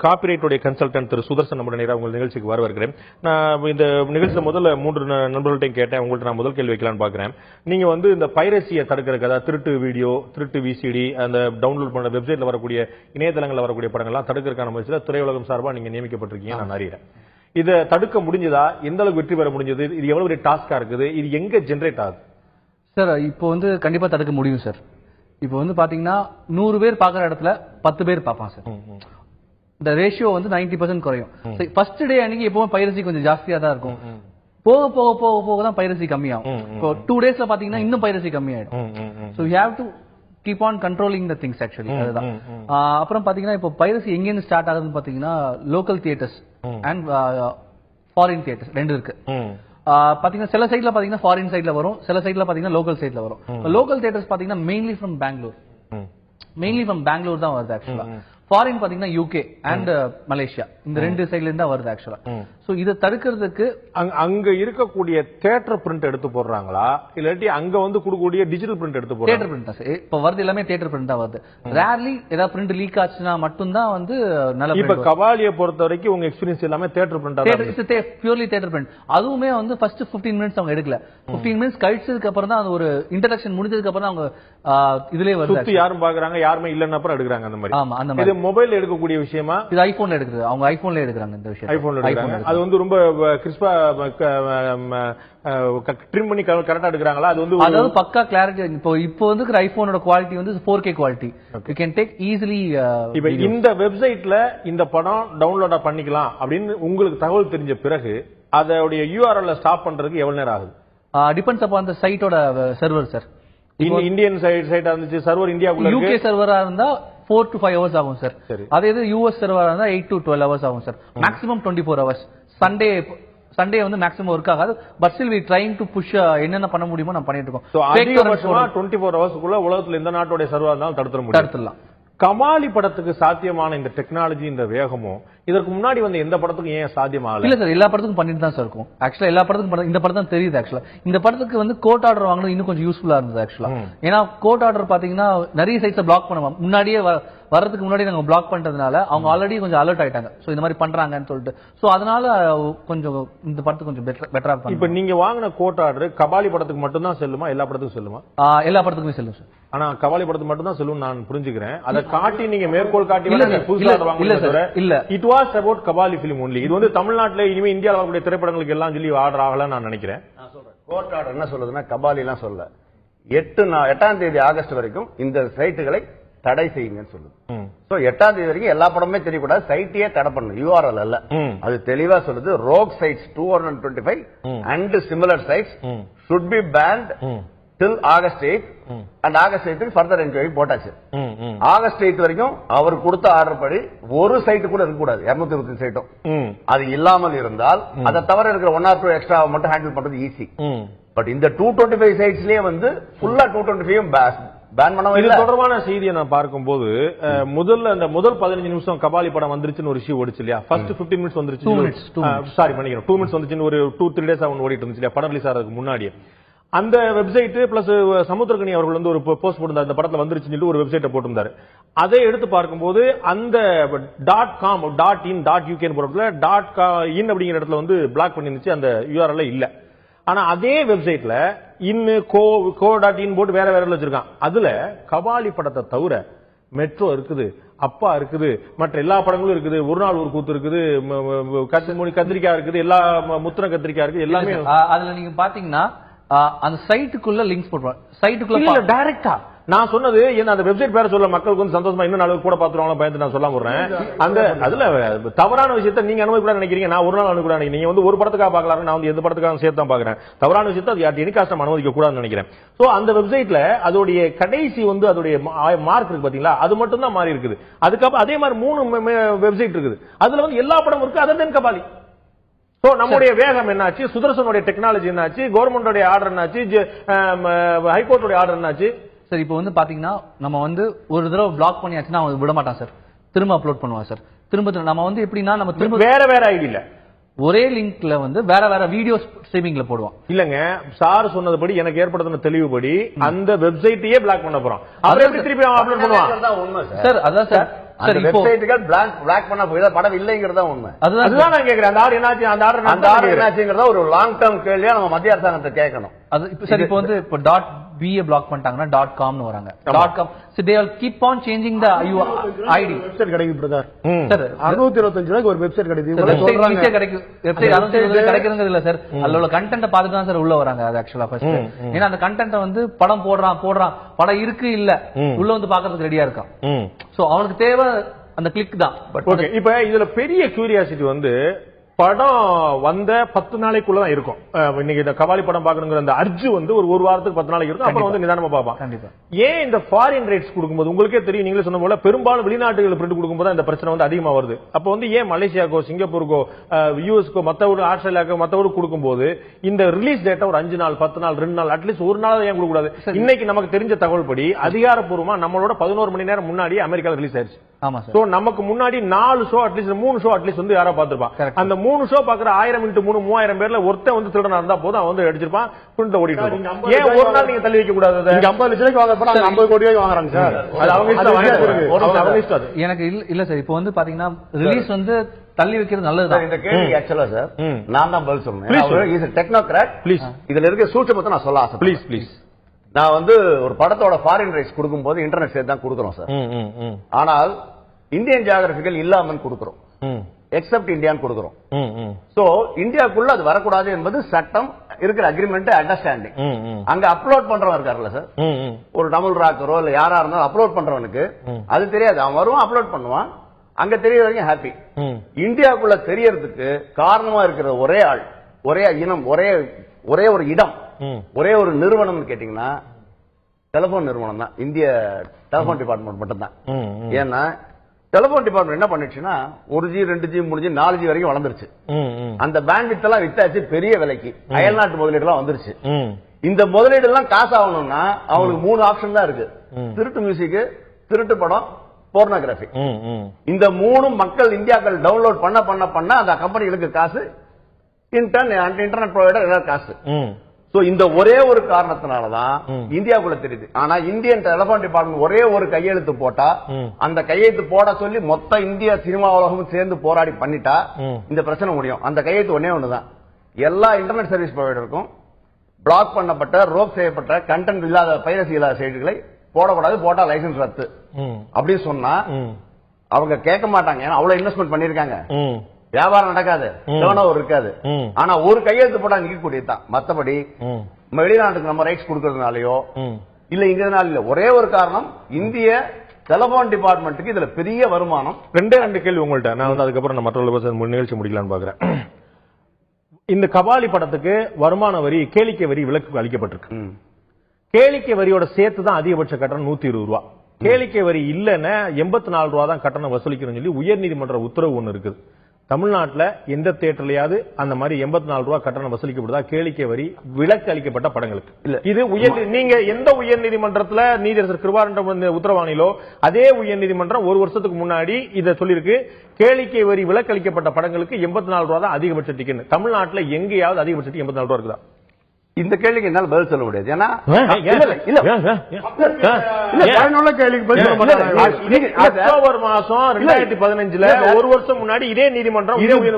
காப்பிரைட்டுடைய கன்சல்டன்ட் திரு சுதர்சன் நம்முடைய நேரம் உங்கள் நிகழ்ச்சிக்கு வரவேற்கிறேன். நான் இந்த நிகழ்ச்சியில முதல்ல 3 நண்பர்கள்ட்டையும் கேட்டேன். உங்கள்ட்ட நான் முதல் கேள்வி வைக்கலான்னு பாக்குறேன். நீங்க இந்த பைரசியை தடுக்கிறதுக்கு, அதாவது திருட்டு வீடியோ, திருட்டு விசிடி, அந்த டவுன்லோட் பண்ண வெப்சைட்ல வரக்கூடிய இணையதளங்களில் வரக்கூடிய படங்கள் தடுக்கிறதுக்கான முயற்சியில் திரையுலகம் சார்பா நீங்க நியமிக்கப்பட்டிருக்கீங்க, நான் அறியறேன். இதை தடுக்க முடிஞ்சதா? எந்த அளவுக்கு வெற்றி பெற முடிஞ்சது? இது எவ்வளவு பெரிய டாஸ்கா இருக்குது? இது எங்க ஜெனரேட் ஆகுது சார்? இப்போ கண்டிப்பா தடுக்க முடியும் சார். இப்போ பாத்தீங்கன்னா 100 பேர் பாக்குற இடத்துல 10 பேர் பார்ப்பான் சார். இந்த ரேஷியோ 90% குறையும். ஃபர்ஸ்ட் டே அன்னைக்கு எப்பவும் பைரசி கொஞ்சம் ஜாஸ்தியா தான் இருக்கும். போக போக போக போக தான் பைரசி கம்மியாகும். இப்போ 2 டேஸ்ல பாத்தீங்கன்னா இன்னும் பைரசி கம்மியாயிடும். So you have to keep on controlling the things actually. அதுதான். அப்புறம் பாத்தீங்கன்னா இப்போ பைரசி எங்க ஸ்டார்ட் ஆகுதுன்னு பாத்தீங்கன்னா local theatres and foreign theatres ரெண்டு இருக்கு. பாத்தீங்கன்னா சில சைட்ல பாத்தீங்கன்னா ஃபாரின் சைட்ல வரும், சில சைட்ல பாத்தீங்கன்னா லோக்கல் சைட்ல வரும். லோக்கல் தியேட்டர்ஸ் பாத்தீங்கன்னா மெயின்லி ஃப்ரம் பெங்களூர் தான் வருது ஆக்சுவலா. ஃபாரின் பாத்தீங்கன்னா யூகே அண்ட் மலேசியா, இந்த 2 சைட்ல இருந்து வருது ஆக்சுவலா. சோ இத தடுக்கிறதுக்கு அங்க இருக்கக்கூடிய தியேட்டர் பிரிண்ட் எடுத்து போடுறாங்களா, இல்லாட்டி அங்க கொடுக்கக்கூடிய டிஜிட்டல் பிரிண்ட் எடுத்து போடுறாங்க? தியேட்டர் பிரிண்ட் தான் இப்ப வருது, எல்லாமே தியேட்டர் பிரிண்ட் தான் வருது. ரேர்லி ஏதாவது பிரிண்ட் லீக் ஆச்சுன்னா மட்டும் தான் நல்ல. இப்ப கபாலியை பொறுத்த வரைக்கும் உங்க எக்ஸ்பீரியன்ஸ் எல்லாமே தியேட்டர் பிரிண்ட் தான், பியூர்லி தியேட்டர் பிரிண்ட். அதுவுமே ஃபர்ஸ்ட் 15 மினிட்ஸ் அவங்க எடுக்கல. 15 மினிட்ஸ் கழிச்சதுக்கு அப்புறம் தான் அது ஒரு இன்ட்ரடக்ஷன் முடிஞ்சதுக்கு அப்புறம் அவங்க இதுலயே வருது. யாரும் பாக்குறாங்க, யாருமே இல்லன்னா அப்புறம் எடுக்கிறாங்க. அந்த மாதிரி. ஆமா, அந்த மாதிரி மொபைல் எடுக்கக்கூடிய விஷயமா? இது ஐபோன்ல எடுக்குது, அவங்க ஐபோன்ல எடுக்கிறாங்க இந்த விஷயம். ஐபோன்ல எடுக்கிறாங்க. அது வந்து ரொம்ப கிறிஸ்பா ட்ரிம் பண்ணி கரெக்டா எடுக்கிறாங்களா? அது வந்து அதாவது பக்கா கிளாரிட்டி. இப்போ வந்து ஐபோனோட குவாலிட்டி வந்து 4K quality. You can take easily. இப்ப இந்த வெப்சைட்ல இந்த படம் டவுன்லோட் பண்ணிக்கலாம் அப்படின்னு உங்களுக்கு தகவல் தெரிஞ்ச பிறகு அதோடைய URL ஸ்டாப் பண்றதுக்கு எவ்வளவு நேரம் ஆகுது? டிபெண்ட்ஸ் அப்பான் அந்த சைட்டோட சர்வர் சார். இந்தியன் சைட்டா இருந்துச்சு, சர்வர் இந்தியாவுக்குள்ள UK சர்வரா இருந்தா 4 to 5 hours ஆகும் சார். அதே இது US சர்வரா இருந்தா 8 to 12 hours ஆகும் சார். Maximum 24 hours. சண்டே வந்து மேக்ஸிமம் ஒர்க் ஆகாது. But still we trying to push என்னென்ன பண்ண முடியுமோ நம்ம பண்ணிட்டு இருக்கோம். சோ அதிகபட்சமா 24 ஹவர்ஸ்க்குள்ள உலகத்துல எந்த நாட்டோட சர்வரா இருந்தாலும் தடுத்துறலாம். கபாலி படத்துக்கு சாத்தியமான இந்த டெக்னாலஜி, இந்த வேகமும் இதற்கு முன்னாடி வந்து எந்த படத்துக்கும் ஏன் சாத்தியமாகல? இல்ல சார், எல்லா படத்துக்கும் பண்ணிட்டு தான் சார் இருக்கும். ஆக்சுவலா எல்லா படத்துக்கும் இந்த படம் தான் தெரியுது. ஆக்சுவலா இந்த படத்துக்கு வந்து கோர்ட் ஆர்டர் வாங்குறது இன்னும் கொஞ்சம் யூஸ்ஃபுல்லா இருந்தது ஆக்சுவலா. ஏன்னா கோர்ட் ஆர்டர் பாத்தீங்கன்னா நிறைய சைட்ஸை பிளாக் பண்ணுவோம். முன்னாடியே வரதுக்கு முன்னாடி நாங்க பிளாக் பண்றதுனால அவங்க ஆல்ரெடி கொஞ்சம் அலர்ட் ஆயிட்டாங்க. சோ இந்த மாதிரி பண்றாங்கன்னு சொல்லிட்டு சோ அதனால கொஞ்சம் இந்த படத்துக்கு கொஞ்சம் பெட்டரா இருக்கும். இப்ப நீங்க வாங்கின கோர்ட் ஆர்டர் கபாலி படத்துக்கு மட்டும் தான் செல்லுமா, எல்லா படத்துக்கும் செல்லுமா? எல்லா படத்துக்குமே செல்லும் சார். ஆனா கபாலி படத்துக்கு மட்டும் தான் செல்லும் நான் புரிஞ்சுக்கிறேன். அதை காட்டி நீங்க மேற்கோள் காட்டி இல்ல, it was about Kabali film only. இது வந்து தமிழ்நாட்டுல இனிமே இந்தியாவில் வரக்கூடிய திரைப்படங்களுக்கு எல்லாம் சொல்லி ஆர்டர் ஆகல நான் நினைக்கிறேன். கோர்ட் ஆர்டர் என்ன சொல்லுதுன்னா கபாலி எல்லாம் சொல்ல 8ஆம் தேதி ஆகஸ்ட் வரைக்கும் இந்த சைட்டுகளை தடை செய்யுங்கன்னு சொல்லுது. சோ 8ஆம் தேதி வரைக்கும் எல்லா படமுமே தெரியக்கூடாது, சைட்டையே தடை பண்ணணும், URL அல்ல. அது தெளிவா சொல்லுது. Rogue sites 225 and similar sites should be banned till August 8th and August 8th further enquiry போட்டாச்சு. ஆகஸ்ட் 8 வரைக்கும் அவர் கொடுத்த ஆர்டர் படி ஒரு சைட் கூட இருக்க கூடாது. 225 சைட்டும் அது இல்லாமல் இருந்தால் அதை தவிர இருக்கிற 1 or 2 எக்ஸ்ட்ரா மட்டும் ஹேண்டில் பண்றது ஈஸி. பட் இந்த 225 சைட்ஸ்லயே வந்து ஃபுல்லா 225 பேன் பண்ண. இது தொடர்பான செய்தியை நான் பார்க்கும்போது முதல் 15 நிமிஷம் கபாலி படம் வந்துருச்சுன்னு ஒரு இஷ்யூ ஓடிச்சு இல்லையா? ஃபர்ஸ்ட் 15 மினிட்ஸ் வந்துருச்சு. 2 மினிட்ஸ் வந்துச்சுன்னு ஒரு 2-3 டேஸ் அவன் ஓடிட்டு இருந்துச்சு இல்லையா படம் ரிலீஸ் ஆகிறதுக்கு முன்னாடியே. அந்த வெப்சைட் பிளஸ் சமுத்திரகனி அவர்கள் வந்து ஒரு போஸ்ட் போட்டிருந்தார், இந்த படத்துல வந்துருச்சுன்னு சொல்லிட்டு ஒரு வெப்சைட்டை போட்டிருந்தாரு. அதை எடுத்து பார்க்கும்போது அந்த .com .in .uk போறதுல .in அப்படிங்கிற இடத்துல வந்து பிளாக் பண்ணிருந்துச்சு, அந்த URL இல்ல. ஆனா அதே வெப்சைட்ல .in போட்டு வேற வேற வச்சிருக்கான். அதுல கபாலி படத்தை தவிர மெட்ரோ இருக்குது, அப்பா இருக்குது, மற்ற எல்லா படங்களும் இருக்குது, ஒரு நாள் ஒரு கூத்து இருக்குது, கத்திரிக்காய் இருக்குது, எல்லா முத்திர கத்திரிக்காய் இருக்குது, எல்லாமே. அதுல நீங்க பாத்தீங்கன்னா அந்த சைட்டுக்குள்ள லிங்க்ஸ் போடுவாங்க. சைட்டுக்குள்ள டைரக்டா நான் சொன்னது என்ன, அந்த வெப்சைட் பேர சொல்ல மக்களுக்கு வந்து சந்தோஷமா இன்னும் நாள் கூட பாத்துருவாங்க பயந்து நான் சொல்ல போறேன். அந்த அதுல தவறான விஷயத்தை நீங்க அனுமதி கூட நினைக்கிறீங்க, நான் ஒரு நாள் அனுமதி கூட நினைக்கிறீங்க. நீங்க வந்து ஒரு படத்துக்காக பாக்கலாம், நான் வந்து எந்த படத்துக்காக சேர்த்து தான் பாக்குறேன். தவறான விஷயத்தை அது எனி காஸ்ட் அனுமதிக்க கூடாதுன்னு நினைக்கிறேன். சோ அந்த வெப்சைட்ல அதோடைய கடைசி வந்து அதோடைய மார்க் இருக்கு பாத்தீங்களா, அது மட்டும் தான் மாறி இருக்குது. அதுக்கப்புறம் அதே மாதிரி 3 வெப்சைட் இருக்குது, அதுல வந்து எல்லா படமும் இருக்கு அதர் தென் கபாலி. சோ நம்முடைய வேகம் என்னாச்சு, சுதர்சனுடைய டெக்னாலஜி என்னாச்சு, கவர்மெண்டோட ஆர்டர் என்னாச்சு, ஹைகோர்ட்டோட ஆர்டர் என்னாச்சு? சார் இப்போ வந்து பாத்தீங்கன்னா நம்ம வந்து ஒரு தடவை பிளாக் பண்ணியாச்சுன்னா அவன் விட மாட்டான் சார், திரும்ப அப்லோட் பண்ணுவான் சார். திரும்ப நம்ம வந்து எப்படின்னா நம்ம திரும்ப வேற ஐடியில ஒரே லிங்க்ல வந்து வேற வீடியோ ஸ்ட்ரீமிங்ல போடுவான். இல்லங்க சார் சொன்னதுபடி எனக்கு ஏற்படுத்தின தெளிவுபடி அந்த வெப்சைட்டையே பிளாக் பண்ண போறோம். அவர் எப்படி திருப்பி அப்லோட் பண்ணுவான்? சார் அதான் சார் அந்த வெப்சைட்டுகள் பிளாக் பண்ண போய் படம் இல்லைங்கிறதா உண்மை. அதுதான் நான் கேக்குறேன். அந்த ஆர்டர் என்னாச்சு, அந்த ஆர்டர் என்னாச்சுங்கிறத ஒரு லாங் டேர்ம் கேள்வியா நம்ம மத்திய அரசாங்கத்தை கேட்கணும். அது சரி இப்போ வந்து இப்போ .ba பிளாக் பண்ணிட்டாங்கன்னா .comனு வராங்க. .com so they will keep on changing the ID. Website கிடைக்கும் பிரதர். சார் 625 ரூபாய்க்கு ஒரு வெப்சைட் கிடைக்குது. வெப்சைட் கிடைக்கும். வெப்சைட் கிடைக்குறது இல்ல சார், அதுல உள்ள கண்டென்ட் பார்த்துட்டு தான் சார் உள்ள வராங்க. அது ஆக்சுவலா ஃபர்ஸ்ட் ஏன்னா அந்த கண்டென்ட் வந்து படம் போடுறான் படம் இருக்கு இல்ல உள்ள வந்து பாக்குறதுக்கு ரெடியா இருக்கான். சோ அவனுக்கு தேவை அந்த கிளிக் தான். ஓகே, இப்ப இதுல பெரிய கியூரியாசிட்டி வந்து படம் வந்த 10 நாளைக்குள்ளதான் இருக்கும். இன்னைக்கு இந்த கபாலி படம் பாக்கணுங்கிற அந்த அர்ஜு வந்து ஒரு வாரத்துக்கு 10 நாளைக்கு இருக்கும், அப்புறம் வந்து நிதானமா பாப்பான். கண்டிப்பா. ஏன் இந்த ஃபாரின் ரைட்ஸ் கொடுக்கும்போது உங்களுக்கே தெரியும், நீங்களே சொன்ன போல பெரும்பாலும் வெளிநாட்டுகள் பிரிண்ட் கொடுக்கும்போது இந்த பிரச்சனை வந்து அதிகமா வருது. அப்ப வந்து ஏன் மலேசியாக்கோ சிங்கப்பூருக்கோ யூஎஸ்கோ மத்த ஊர் ஆஸ்திரேலியாக்கோ மத்த ஊருக்கு கொடுக்கும்போது இந்த ரிலீஸ் டேட்டா ஒரு 5 நாள் 10 நாள் 2 நாள் அட்லீஸ்ட் ஒரு நாள் ஏன் கொடுக்க கூடாது? இன்னைக்கு நமக்கு தெரிஞ்ச தகவல் படி அதிகாரப்பூர்வமா நம்மளோட 11 மணி நேரம் முன்னாடி அமெரிக்கால ரிலீஸ் ஆயிருச்சு. ஆமா சார். நமக்கு முன்னாடி 4 ஷோ அட்லீஸ்ட் 3 ஷோ அட்லீஸ்ட் வந்து யாரா பாத்துருப்பான். அந்த 3 ஷோ பாக்குற 1000 × 3 3000 பேர்ல ஒருத்தன் வந்து திருடனா இருந்தா போதும், அவன் வந்து அடிச்சிருப்பான், பிரிண்ட் ஓடிட்டு இருக்கும். ஏன் ஒரு நாள் நீங்க தள்ளி வைக்க கூடாது? 50 லட்சம் வாங்க போனா 50 கோடி ரூபாய் வாங்குறாங்க சார். அது அவங்க இஷ்டம். எனக்கு இல்ல சார். இப்போ வந்து பாத்தீங்கன்னா ரிலீஸ் வந்து தள்ளி வைக்கிறது நல்லதுதான். இந்த கேள்வி ஆக்சுவலா சார் நான் தான் பதில் சொல்றேன். டெக்னோகிராட் ப்ளீஸ் இதுல இருக்க சூட்சமத்தை நான் சொல்ல ஆசை. ப்ளீஸ் நான் வந்து ஒரு படத்தோட ஃபாரின் ரைட்ஸ் கொடுக்கும்போது இன்டர்நெட் சேர்த்து தான் கொடுக்குறோம் சார். ஆனால் இந்தியன் ஜியோகிராபிக்கல் இல்லாமல் கொடுக்கிறோம், எக்ஸப்ட் இந்தியான்னு கொடுக்கிறோம். சோ இந்தியாக்குள்ள அது வரக்கூடாது என்பது சட்டம் இருக்கிற அக்ரிமெண்ட் அண்டர்ஸ்டாண்டிங். அங்க அப்லோட் பண்றவன் இருக்காருல்ல சார், ஒரு தமிழ் ராக்கரோ இல்ல யாரா இருந்தாலும் அப்லோட் பண்றவனுக்கு அது தெரியாது. அவன் வருவான், அப்லோட் பண்ணுவான், அங்க தெரிய வரைக்கும் ஹாப்பி. இந்தியாவுக்குள்ள தெரியறதுக்கு காரணமா இருக்கிற ஒரே ஆள், ஒரே இனம், ஒரே ஒரு இடம், ஒரே ஒரு நிறுவனம் கேட்டீங்கன்னா டெலிபோன் நிறுவனம் தான். இந்திய டெலிபோன் டிபார்ட்மெண்ட் மட்டும் தான். ஏன்னா டெலிபோன் டிபார்ட்மெண்ட் என்ன பண்ணிடுச்சுன்னா 1G 2G 3G 4G வரைக்கும் வளர்ந்துருச்சு. அந்த பேண்ட்விட்த் எல்லாம் வித்தாச்சு பெரிய விலைக்கு. அயல்நாட்டு முதலீடு எல்லாம் வந்துருச்சு. இந்த முதலீடு எல்லாம் காசு ஆகணும்னா அவங்களுக்கு 3 ஆப்ஷன் தான் இருக்கு. திருட்டு மியூசிக், திருட்டு படம், போர்னோகிராஃபி. இந்த 3 மக்கள் இந்தியாக்கள் டவுன்லோட் பண்ண அந்த கம்பெனிகளுக்கு காசு, இன்டர்நெட் ப்ரொவைடர் எல்லாரும் காசு. சோ இந்த ஒரே ஒரு காரணத்தினாலதான் இந்தியாவுக்குள்ள தெரியுது. ஆனா இந்தியன் டெலிபோன் டிபார்ட்மெண்ட் ஒரே ஒரு கையெழுத்து போட்டா, அந்த கையெழுத்து போட சொல்லி மொத்த இந்திய சினிமா உலகமும் சேர்ந்து போராடி பண்ணிட்டா இந்த பிரச்சனை முடியும். அந்த கையெழுத்து ஒன்னே ஒண்ணுதான். எல்லா இன்டர்நெட் சர்வீஸ் ப்ரொவைடருக்கும் பிளாக் பண்ணப்பட்ட, ரோப் செய்யப்பட்ட, கண்டென்ட் இல்லாத, பைரசி இல்லாத சைட்டுகளை போடக்கூடாது, போட்டா லைசன்ஸ் ரத்து அப்படின்னு சொன்னா அவங்க கேட்க மாட்டாங்க. ஏன்னா அவ்வளவு இன்வெஸ்ட்மெண்ட் பண்ணிருக்காங்க, வியாபாரம் நடக்காது, டர்ன்ஓவர் இருக்காது. ஆனா ஒரு கையெழுத்து போட்டா நிக்கக்கூடியதுதான். மத்தபடி வெளிநாட்டுக்கு நம்ம ரைட்ஸ் கொடுக்கறதுனாலயோ இல்ல இங்கனால இல்ல, ஒரே ஒரு காரணம், இந்திய டெலிபோன் டிபார்ட்மெண்ட்டுக்கு இதுல பெரிய வருமானம். 2 கேள்வி உங்கள்ட்ட. நான் வந்து அதுக்கப்புறம் நான் மற்ற நிகழ்ச்சி முடிக்கலான்னு பாக்குறேன். இந்த கபாலி படத்துக்கு வருமான வரி, கேளிக்கை வரி விலக்கு அளிக்கப்பட்டிருக்கு. கேளிக்கை வரியோட சேர்த்து தான் அதிகபட்ச கட்டணம் 120 ரூபாய். கேளிக்கை வரி இல்லைன்னா 84 ரூபாய் தான் கட்டணம் வசூலிக்கணும்னு சொல்லி உயர்நீதிமன்ற உத்தரவு ஒண்ணு இருக்குது. தமிழ்நாட்டில் எந்த தியேட்டர்லயாவது அந்த மாதிரி 84 ரூபாய் கட்டணம் வசூலிக்கப்படுதா கேளிக்கை வரி விலக்கு அளிக்கப்பட்ட படங்களுக்கு? இல்ல, இது நீங்க எந்த உயர்நீதிமன்றத்தில் நீதியரசர் கிருபானந்தம் உத்தரவாணிலோ அதே உயர்நீதிமன்றம் 1 வருஷத்துக்கு முன்னாடி இதை சொல்லிருக்கு, கேளிக்கை வரி விலக்கு அளிக்கப்பட்ட படங்களுக்கு 84 ரூபாய் தான் அதிகபட்ச டிக்கெட். தமிழ்நாட்டில் எங்கேயாவது அதிகபட்ச 84 ரூபாய் இருக்குதா? இந்த கேள்விக்கு என்னால பதில் சொல்ல முடியாது. ஏன்னா அக்டோபர் மாசம் 2015 1 வருஷம் முன்னாடி இதே நீதிமன்றம் 84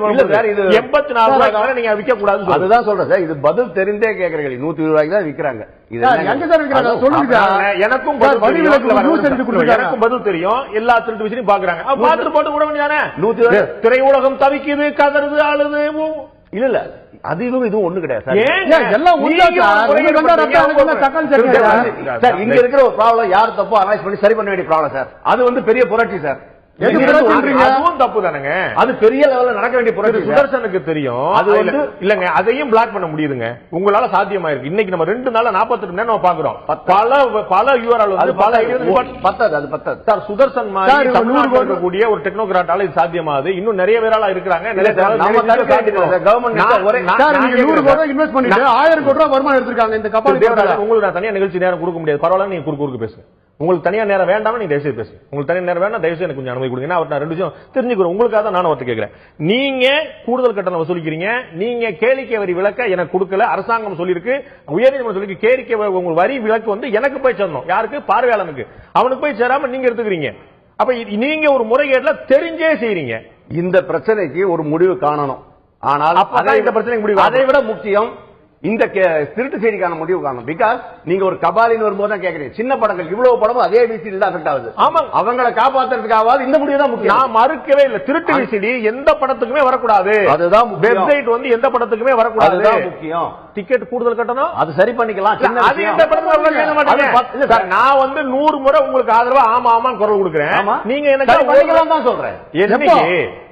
ரூபாய்க்கு நீங்க விற்க கூடாது. அதுதான் சொல்றேன் சார். இது பதில் தெரிந்தே கேட்கறீங்க. 120 ரூபாய்க்கு தான் விற்கிறாங்க. எனக்கும் பதில் தெரியும். எல்லா திருட்டு விஷயம் பாக்குறாங்க, பாத்துட்டு போட்டு விட வேண்டியதானே. திரையுலகம் தவிக்குது, கதறுது, அழுது. இல்ல அதுவும் இதுவும் ஒண்ணு கிடையாது சார். இங்க இருக்கிற ஒரு ப்ராப்ளம் யார் தப்போ அனலைஸ் பண்ணி சரி பண்ண வேண்டிய ப்ராப்ளம் சார். அது வந்து பெரிய புரட்சி சார். அதுவும் தப்பு தானுங்க. அது பெரிய லெவல்ல நடக்க வேண்டிய புரட்சி. சுதர்சனுக்கு தெரியும். அது வந்து இல்லங்க, அதையும் பிளாக் பண்ண முடியுதுங்க. உங்களால சாத்தியமா இருக்கு. இன்னைக்கு நம்ம 2 நாள்ல 48 மணி நேரம் நம்ம பாக்குறோம். பல யூஆர்எல் வந்து பல பத்தாது. அது பத்தாது சார். சுதர்சன் மாதிரி இருக்கக்கூடிய ஒரு டெக்னோகிராட்டால இது சாத்தியமாது. இன்னும் நிறைய பேரால இருக்கிறாங்க. இன்வெஸ்ட் பண்ணிட்டு 1000 கோடி ரூபாய் வருமானம் எடுத்திருக்காங்க இந்த கபாலி. உங்களுக்கு நான் தனியா நிகழ்ச்சி நேரம் கொடுக்க முடியாது. பரவாயில்ல, நீங்க குறுக்கு பேசுங்க. உங்களுக்கு தனியா நேரம் வேண்டாம், நீங்க தயவுசெய்து பேசுங்க. உங்களுக்கு தனியா நேரம் வேண்டாம், தயவுசெய்து எனக்கு கொஞ்சம் அனுமதி கொடுங்க. அவர் நான் 2 விஷயம் தெரிஞ்சுக்கிறேன். உங்களுக்காக தான் நான் ஒருத்தர் கேட்கிறேன். நீங்க கூடுதல் கட்டணம் வசூலிக்கிறீங்க. நீங்க கேளிக்கை வரி விலக்க எனக்கு கொடுக்கல. அரசாங்கம் சொல்லிருக்கு, உயர்நீதிமன்றம் சொல்லிருக்கு, கேளிக்கை உங்க வரி விலக்கு வந்து எனக்கு போய் சேரணும். யாருக்கு? பார்வையாளனுக்கு. அவனுக்கு போய் சேராம நீங்க எடுத்துக்கிறீங்க. அப்ப நீங்க ஒரு முறைகேட்டுல தெரிஞ்சே செய்றீங்க. இந்த பிரச்சனைக்கு ஒரு முடிவு காணணும். ஆனால் இந்த பிரச்சனைக்கு முடிவு, அதை விட முக்கியம் இந்த திருட்டு செய்திக்கான முடிவு காணும். பிகாஸ் நீங்க ஒரு கபாலின்னு வரும்போது தான் கேக்குறீங்க. சின்ன படங்கள் இவ்வளவு படமும் அதே விசிடி தான் அஃபெக்ட் ஆகுது. ஆமா, அவங்களை காப்பாத்துறதுக்காவது இந்த முடிவு தான் முக்கியம். நான் மறுக்கவே இல்லை. திருட்டு விசிடி எந்த படத்துக்குமே வரக்கூடாது. அதுதான் வெப்சைட் வந்து எந்த படத்துக்குமே வரக்கூடாது. அதுதான் முக்கியம். டிக்கெட் கூடுதல் கட்டணம் அது சரி பண்ணிக்கலாம். அது எந்த படத்துல நான் வந்து 100 முறை உங்களுக்கு ஆதரவா ஆமா ஆமான்னு குரல் கொடுக்குறேன். நீங்க எனக்கு பண்ணிக்கலாம் தான் சொல்றேன். என்னைக்கு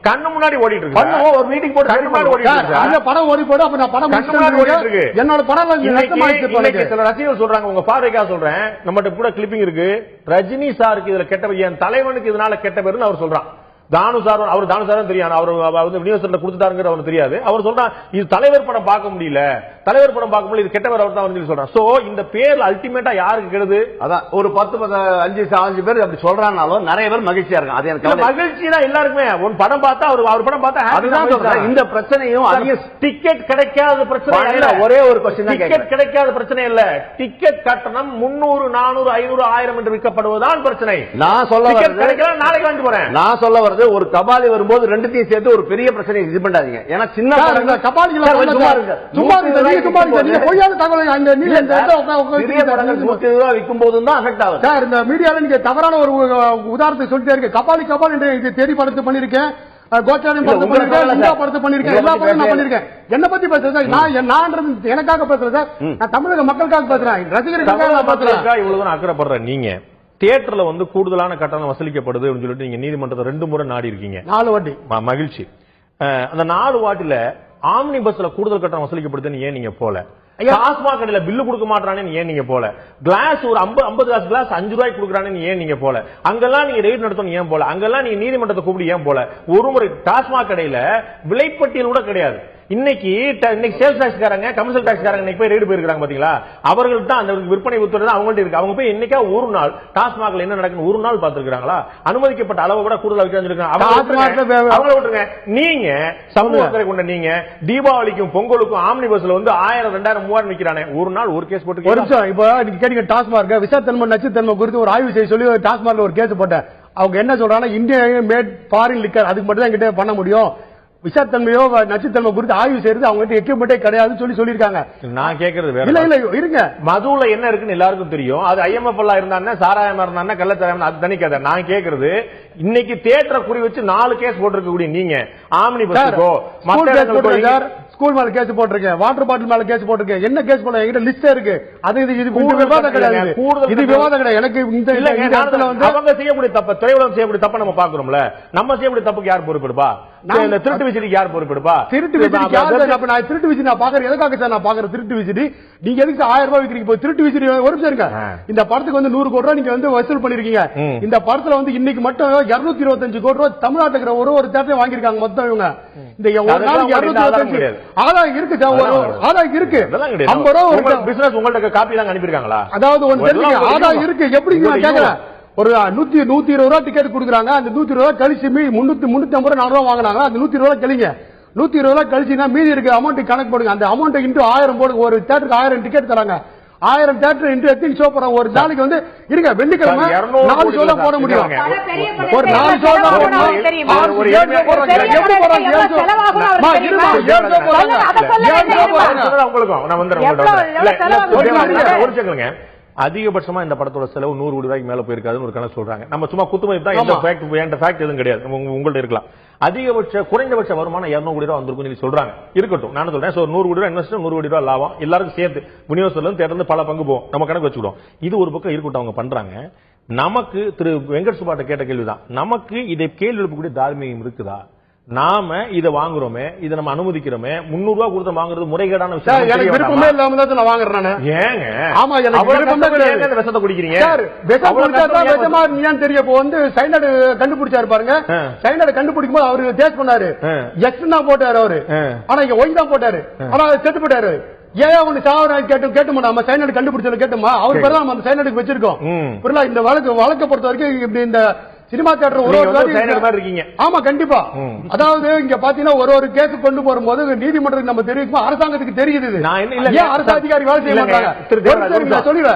கண்ணு முன்னாடி ஓடிட்டு இருக்கு. ஒரு மீட்டிங் போட்டு கண்ணு முன்னாடி ஓடிட்டு இருக்கு. படம் ஓடி போடு. அப்ப நான் படம் ஓடிட்டு இருக்கு. என்னோட படம் சில ரசிகர்கள் சொல்றாங்க, உங்க பார்வைக்காக சொல்றேன், நம்மகிட்ட கூட கிளிப்பிங் இருக்கு. ரஜினி சாருக்கு இதுல கெட்ட பேர், என் தலைவனுக்கு இதனால கெட்ட பேருன்னு அவர் சொல்றான். தானு சார், அவர் தானு சார் தெரியும், அவர் யூனிவர்சிட்டியில கொடுத்துட்டாருங்கிற அவனுக்கு தெரியாது. அவர் சொல்றான், இது தலைவர் படம் பார்க்க முடியல, தலைவர் படம் பார்க்க முடியல, இது கெட்டவர் அவர் தான் சொல்றான். சோ இந்த பேர்ல அல்டிமேட்டா யாருக்கு கெடுது? அதான் ஒரு 10-15 பேர் அப்படி சொல்றானாலும் நிறைய பேர் மகிழ்ச்சியா இருக்கும். அது எனக்கு மகிழ்ச்சி தான் எல்லாருக்குமே. ஒரு படம் பார்த்தா அவர் படம் பார்த்தா இந்த பிரச்சனையும் டிக்கெட் கிடைக்காத பிரச்சனை இல்ல. ஒரே ஒரு கொஸ்டின், டிக்கெட் கிடைக்காத பிரச்சனை இல்ல. டிக்கெட் கட்டணம் 300, 400, 500, 1000 என்று விற்கப்படுவதுதான் பிரச்சனை. நான் சொல்ல கிடைக்கல, நாளைக்கு வாங்கிட்டு போறேன். நான் சொல்ல வருது அதாவது ஒரு கபாலி வரும்போது ரெண்டுத்தையும் சேர்த்து ஒரு பெரிய பிரச்சனை இது பண்ணாதீங்க. ஏன்னா சின்ன கபாலிகள் விற்கும் போதும் தான் அஃபெக்ட் ஆகுது சார். இந்த மீடியால நீங்க தவறான ஒரு உதாரணத்தை சொல்லிட்டே இருக்கு. கபாலி கபால் என்று தேடி படத்து பண்ணிருக்கேன், கோச்சாரம் படத்து பண்ணிருக்கேன், படத்து பண்ணிருக்கேன், எல்லா படமும் நான் பண்ணிருக்கேன். என்ன பத்தி பேசுறேன் நான் எனக்காக பேசுறேன் சார். நான் தமிழக மக்களுக்காக பேசுறேன், ரசிகர்களுக்காக பேசுறேன். இவ்வளவு அக்கறைப்படுற நீங்க தியேட்டர்ல வந்து கூடுதலான கட்டணம் வசூலிக்கப்படுது அப்படின்னு சொல்லிட்டு நீங்க நீதிமன்றத்தை 2 முறை நாடி இருக்கீங்க. 4 வாட்டி. மகிழ்ச்சி. அந்த 4 வாட்டில ஆம்னி பஸ்ல கூடுதல் கட்டணம் வசூலிக்கப்படுதுன்னு ஏன் நீங்க போல? டாஸ்மாக் கடையில பில்லு கொடுக்க மாட்டானே ஏன் நீங்க போல? கிளாஸ் ஒரு 50 கிளாஸ் கிளாஸ் 5 ரூபாய்க்கு கொடுக்குறானே ஏன் நீங்க போல? அங்கெல்லாம் நீங்க ரெய்ட் நடத்தணும் ஏன் போல? அங்கெல்லாம் நீங்க நீதிமன்றத்தை கூப்பிட்டு ஏன் போல? ஒரு முறை டாஸ்மாக் கடையில விலைப்பட்டியல் கூட கிடையாது. இன்னைக்கு சேல்ஸ் டாக்ஸ்காரங்க கமர்ஷியல் டாக்ஸ்காரங்க இன்னைக்கு போய் ரெய்டு போயிருக்காங்க பாத்தீங்களா? அவர்கள் தான் அந்த விற்பனை உத்தரவு அவங்கள்ட்ட இருக்கு. அவங்க போய் என்னைக்கா ஒரு நாள் டாஸ்மாக்ல என்ன நடக்குன்னு ஒரு நாள் பாத்துருக்காங்களா? அனுமதிக்கப்பட்ட அளவு கூட கூடுதலா அவங்கள விட்டுருங்க. நீங்க சமூகத்தை கொண்ட நீங்க தீபாவளிக்கும் பொங்கலுக்கும் ஆம்னி பஸ்ல வந்து 1000 2000 3000 விக்கிறானே ஒரு நாள் ஒரு கேஸ் போட்டு. ஒரு நிமிஷம், இப்போ நீங்க கேட்டீங்க டாஸ்மாக் விசாத்தன்மை நச்சுத்தன்மை குறித்து ஒரு ஆய்வு செய்ய சொல்லி டாஸ்மாக்ல ஒரு கேஸ் போட்டேன். அவங்க என்ன சொல்றாங்கன்னா இந்தியா மேட் ஃபாரின் லிக்கர் அதுக்கு மட்டும் தான் எங்கிட்ட பண்ண முடியும், விஷத்தன்மையோ நச்சுத்தன்மை குறித்து ஆய்வு செய்யறது அவங்க எக்யூப்மெண்டே கிடையாதுன்னு சொல்லிருக்காங்க. நான் கேட்கறது வேற இல்ல இருங்க, மதுல என்ன இருக்குன்னு எல்லாருக்கும் தெரியும். அது IMF இருந்தா சாராயமா இருந்தா கள்ளச்சாராயம் அது தனிக்காத. நான் கேட்கறது இன்னைக்கு தியேட்டரை குறி வச்சு 4 கேஸ் போட்டிருக்கக்கூடிய நீங்க ஆம்னி பஸ்ஸுக்கோ ஸ்கூல் மேல கேஸ் போட்டிருக்கேன், வாட்டர் பாட்டில் மேல கேஸ் போட்டிருக்கேன், என்ன கேஸ் போட என்கிட்ட லிஸ்ட் இருக்கு. அது இது விவாதம் கிடையாது, இது விவாதம் கிடையாது. எனக்கு இந்த இடத்துல வந்து அவங்க செய்யக்கூடிய தப்பு, திரையுலகம் செய்யக்கூடிய தப்ப நம்ம பாக்குறோம்ல. நம்ம செய்யக்கூடிய தப்புக்கு யார் பொறுப்பெடுப்பா? திருட்டு விசிடிக்கு யார் பொறுப்பெடுப்பா? திருட்டு விசிடி நான் பாக்குறேன். எதுக்காக சார் நான் பாக்குறேன் திருட்டு விசிடி? நீங்க எதுக்கு 1000 ரூபாய் விக்கிறீங்க? திருட்டு விசிடி ஒரு நிமிஷம் இருக்க. இந்த படத்துக்கு வந்து 100 கோடி ரூபாய் நீங்க வந்து வசூல் பண்ணிருக்கீங்க. இந்த படத்துல வந்து இன்னைக்கு மட்டும் 225 கோடி ரூபாய் தமிழ்நாட்டுக்கு ஒரு தேட்டர் வாங்கிருக்காங்க மொத்தம். இவங்க இந்த ஒரு நாளைக்கு 225 ஆதாயம் இருக்கு சார், ஆதாயம் இருக்கு. 50 ரூபாய் பிசினஸ் உங்கள்ட்ட காப்பி தான் அனுப்பிருக்காங்களா? அதாவது ஆதாயம் இருக்கு. எப்படி நான் கேக்குறேன், ஒரு 120 ரூபாய் டிக்கெட் கொடுக்குறாங்க. அந்த 120 ரூபாய் கழிச்சு 350 ரூபாய் 400 வாங்கினாங்க. அந்த 120 ரூபாய் கழிங்க, 120 ரூபாய் கழிச்சுன்னா மீதி இருக்க அமௌண்ட் கணக்கு போடுங்க. அந்த அமௌண்ட் இன்டு 1000 போடுங்க. ஒரு தேட்டருக்கு 1000 டிக்கெட் தராங்க. 1000 தேட்டர் இன்டு எத்தனை ஷோ போறாங்க ஒரு நாளைக்கு? வந்து இருங்க, வெள்ளிக்கிழமை 4 ஷோ தான் போட முடியும். ஒரு 4 ஷோ தான் போட முடியும். எப்படி போறாங்க? 7 ஷோ போறாங்க. அதிகபட்சமா இந்த படத்தோட செலவு 100 கோடி ரூபாய்க்கு மேல போயிருக்காதுன்னு ஒரு கணக்கு சொல்றாங்க. நம்ம சும்மா குத்துமதிப்பு தான், எந்த ஃபேக்ட் எதுவும் கிடையாது. உங்கள்ட்ட இருக்கலாம். அதிகபட்ச குறைந்தபட்ச வருமானம் 200 கோடி ரூபாய் வந்திருக்கும் சொல்றாங்க. இருக்கட்டும், நான் சொல்றேன் 100 கோடி ரூபாய் இன்வெஸ்ட், 100 கோடி ரூபாய் லாபம், எல்லாருக்கும் சேர்த்து விநியோகத்துல தேர்ந்து பல பங்கு போகும். நம்ம கணக்கு வச்சுக்கிடும். இது ஒரு பக்கம் இருக்கட்டும், அவங்க பண்றாங்க. நமக்கு திரு வெங்கட் சுபாட்ட கேட்ட கேள்விதான், நமக்கு இதை கேள்வி எழுப்பக்கூடிய தார்மீகம் இருக்குதா? நாம இதை வாங்குறோமே, இதை நம்ம அனுமதிக்கிறோமே, 300 ரூபாய் கொடுத்து வாங்குறது முறைகேடான விஷயம். எனக்கு விருப்பமே இல்லாம தான் நான் வாங்குறேன். ஏங்க? ஆமா, எனக்கு விருப்பமே கிடையாது. விஷத்தை குடிக்கிறீங்க. விஷம் குடிச்சா விஷமா நீயான்னு தெரிய. இப்போ வந்து சைனட் கண்டுபிடிச்சாரு பாருங்க. சைனட் கண்டுபிடிக்கும் போது அவரு டேஸ்ட் பண்ணாரு, எக்ஸ் தான் போட்டாரு அவரு. ஆனா இங்க ஒய் தான் போட்டாரு. ஆனா செத்து போட்டாரு. ஏன் ஒண்ணு சாவர கேட்டுமா? நம்ம சைனட் கண்டுபிடிச்சது கேட்டுமா? அவர் பேர் நம்ம சைனட்டுக்கு வச்சிருக்கோம். இந்த வழக்கை பொறுத்த வரைக்கும் இப்படி இந்த சினிமா தியேட்டர் இருக்கீங்க. ஆமா, கண்டிப்பா. அதாவது இங்க பாத்தீங்கன்னா ஒரு கேஸ் கொண்டு போகும்போது நீதிமன்றத்துக்கு நம்ம தெரிவிக்கும், அரசாங்கத்துக்கு தெரியுது. அரசு அதிகாரி வேலை செய்ய மாட்டாங்க.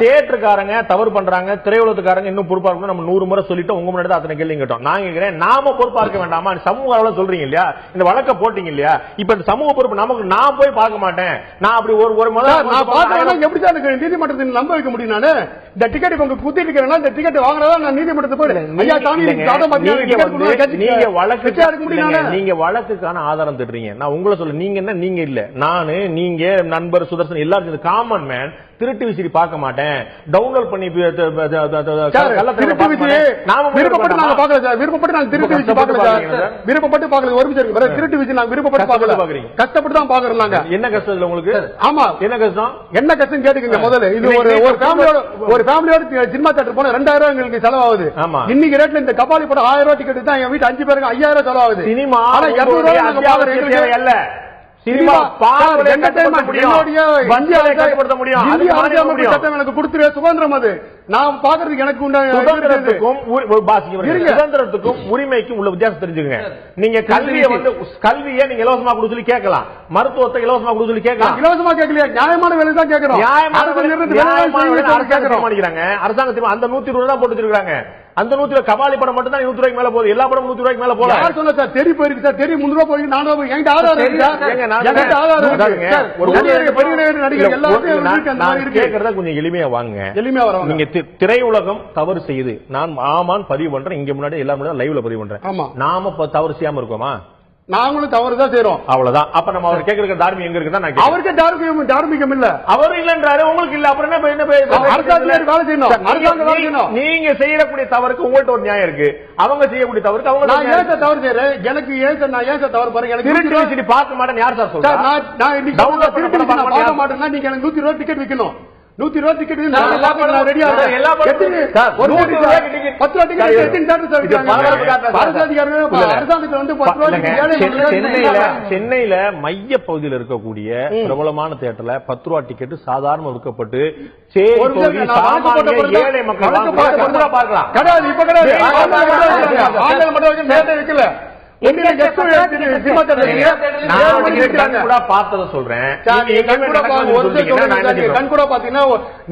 தியேட்டருக்காரங்க தவறு பண்றாங்க, திரையுலகத்துக்காரங்க இன்னும் பொறுப்பா இருக்கணும். நம்ம 100 முறை சொல்லிட்டு உங்க முன்னாடி அத்தனை கேள்வி கேட்டோம். நான் கேட்கிறேன், நாம பொறுப்பா இருக்க வேண்டாமா? சமூக அளவுல சொல்றீங்க இல்லையா, இந்த வழக்க போட்டீங்க இல்லையா? இப்ப இந்த சமூக பொறுப்பு நமக்கு, நான் போய் பார்க்க மாட்டேன். நான் அப்படி ஒரு முதல் நான் பாக்கிறேன். எப்படி தான் நீதிமன்றத்தில் நம்ப வைக்க முடியும்? நானு இந்த டிக்கெட் உங்க குத்திட்டு இருக்கிறேன்னா இந்த டிக்கெட் வாங்குறதா நான் நீதிமன்றத்தை போய் ஐயா சாமி நீங்க வழக்குக்கான ஆதாரம் திட்டுறீங்க. நான் உங்களை சொல்ல, நீங்க என்ன, நீங்க இல்ல, நானு, நீங்க, நண்பர் சுதர்சன் எல்லாரும் காமன் மேன் திருட்டு விசிறி பார்க்க மாட்டேன், டவுன்லோட் பண்ணி விருப்பப்பட்டு நாங்க பார்க்கல சார். விருப்பப்பட்டு நாங்க திருட்டு விசிறி பார்க்கல சார். விருப்பப்பட்டு பார்க்கல. ஒரு நிமிஷம், திருட்டு விசிறி நாங்க விருப்பப்பட்டு பார்க்கல, கஷ்டப்பட்டு தான் பார்க்கறோம் நாங்க. என்ன கஷ்டம் இல்ல உங்களுக்கு? ஆமா, என்ன கஷ்டம்? என்ன கஷ்டம் கேட்டுக்கங்க முதல்ல. இது ஒரு ஃபேமிலியோட சினிமா தியேட்டர் போனா 2000 ரூபாய் எங்களுக்கு செலவாகுது. இன்னைக்கு ரேட்ல இந்த கபாலி படம் 1000 ரூபாய் டிக்கெட் தான் என் வீட்டு 5 பேருக்கு 5000 செலவாகுது. சினிமா ஆனா 200 ரூபாய் நாங்க பாக்குறோம் அல்ல. சினிமா எனக்கு கொடுத்துரு சுதந்திரம். அது நான் பாக்குறதுக்கு எனக்கு உண்டான சுதந்திரத்துக்கும் உரிமைக்கும் உள்ள வித்தியாசம் தெரிஞ்சுங்க. நீங்க கல்வியை நீங்க இலவசமா கொடுத்து சொல்லி கேட்கலாம், மருத்துவத்தை இலவசமா கொடுத்து சொல்லி கேட்கலாம். இலவசமா கேட்கலையா? நியாயமான வேலை தான் கேட்கிறோம். அரசாங்கத்தின் அந்த 120 ரூபாய் தான் போட்டு வச்சிருக்காங்க. அந்த 100 கபாலி படம் மட்டும் தான் 100 ரூபாய்க்கு மேல போகுது. எல்லா படமும் 100 ரூபாய்க்கு மேல போல. யார் சொன்னா சார்? தெரி போயிருக்கு சார். தெரி 300 ரூபாய் போயிருக்கு, 400 ரூபாய். என்கிட்ட ஆதாரம் இருக்கு சார். என்கிட்ட ஆதாரம் இருக்கு சார். ஒரு பெரிய நடிகர் எல்லாரும் அந்த மாதிரி கேக்குறத கொஞ்சம் எளிமையா வாங்க. எளிமையா வரும். நீங்க திரையுலகம் தவறு செய்யுது, நான் ஆமான் பதிவு பண்றேன். இங்க முன்னாடி எல்லா முன்னாடி லைவ்ல பதிவு பண்றேன். ஆமா. நாம தவறு செய்யாம இருக்கோமா? நாங்களும் தவறுதான் செய்யறோம். அவ்வளவுதான். அப்ப நம்ம அவர் கேக்குற தார்மீகம் எங்க இருக்குன்னா நான் அவருக்கு தார்மீகம் இல்ல. அவர் இல்லன்றாரு, உங்களுக்கு இல்ல. அப்புறம் என்ன அரசாங்கம் வேலை செய்யணும். நீங்க செய்யக்கூடிய தவறுக்கு உங்கள்ட்ட ஒரு நியாயம் இருக்கு, அவங்க செய்யக்கூடிய தவறுக்கு அவங்க. நான் ஏன் சார் தவறு செய்யறேன்? எனக்கு ஏன் சார் நான் ஏன் சார் தவறு பாருங்க. எனக்கு திருட்டு வச்சுட்டு பார்க்க மாட்டேன் யார் சார் சொல்றா? நான் இன்னைக்கு பார்க்க மாட்டேன்னா நீங்க எனக்கு 100 ரூபாய் டிக்கெட் விற்கணும். 100 ரூபாய் டிக்கெட் நான் ரெடியா எல்லா படத்துக்கும் 10 ரூபாய் டிக்கெட் அரசாங்கத்தில் வந்து 10 ரூபாய். சென்னையில மைய பகுதியில் இருக்கக்கூடிய பிரபலமான தியேட்டர்ல 10 ரூபாய் டிக்கெட் சாதாரண விற்கப்பட்டு ஏழை மக்கள் பார்க்கலாம். கிடையாது, இப்ப கிடையாது. வைக்கல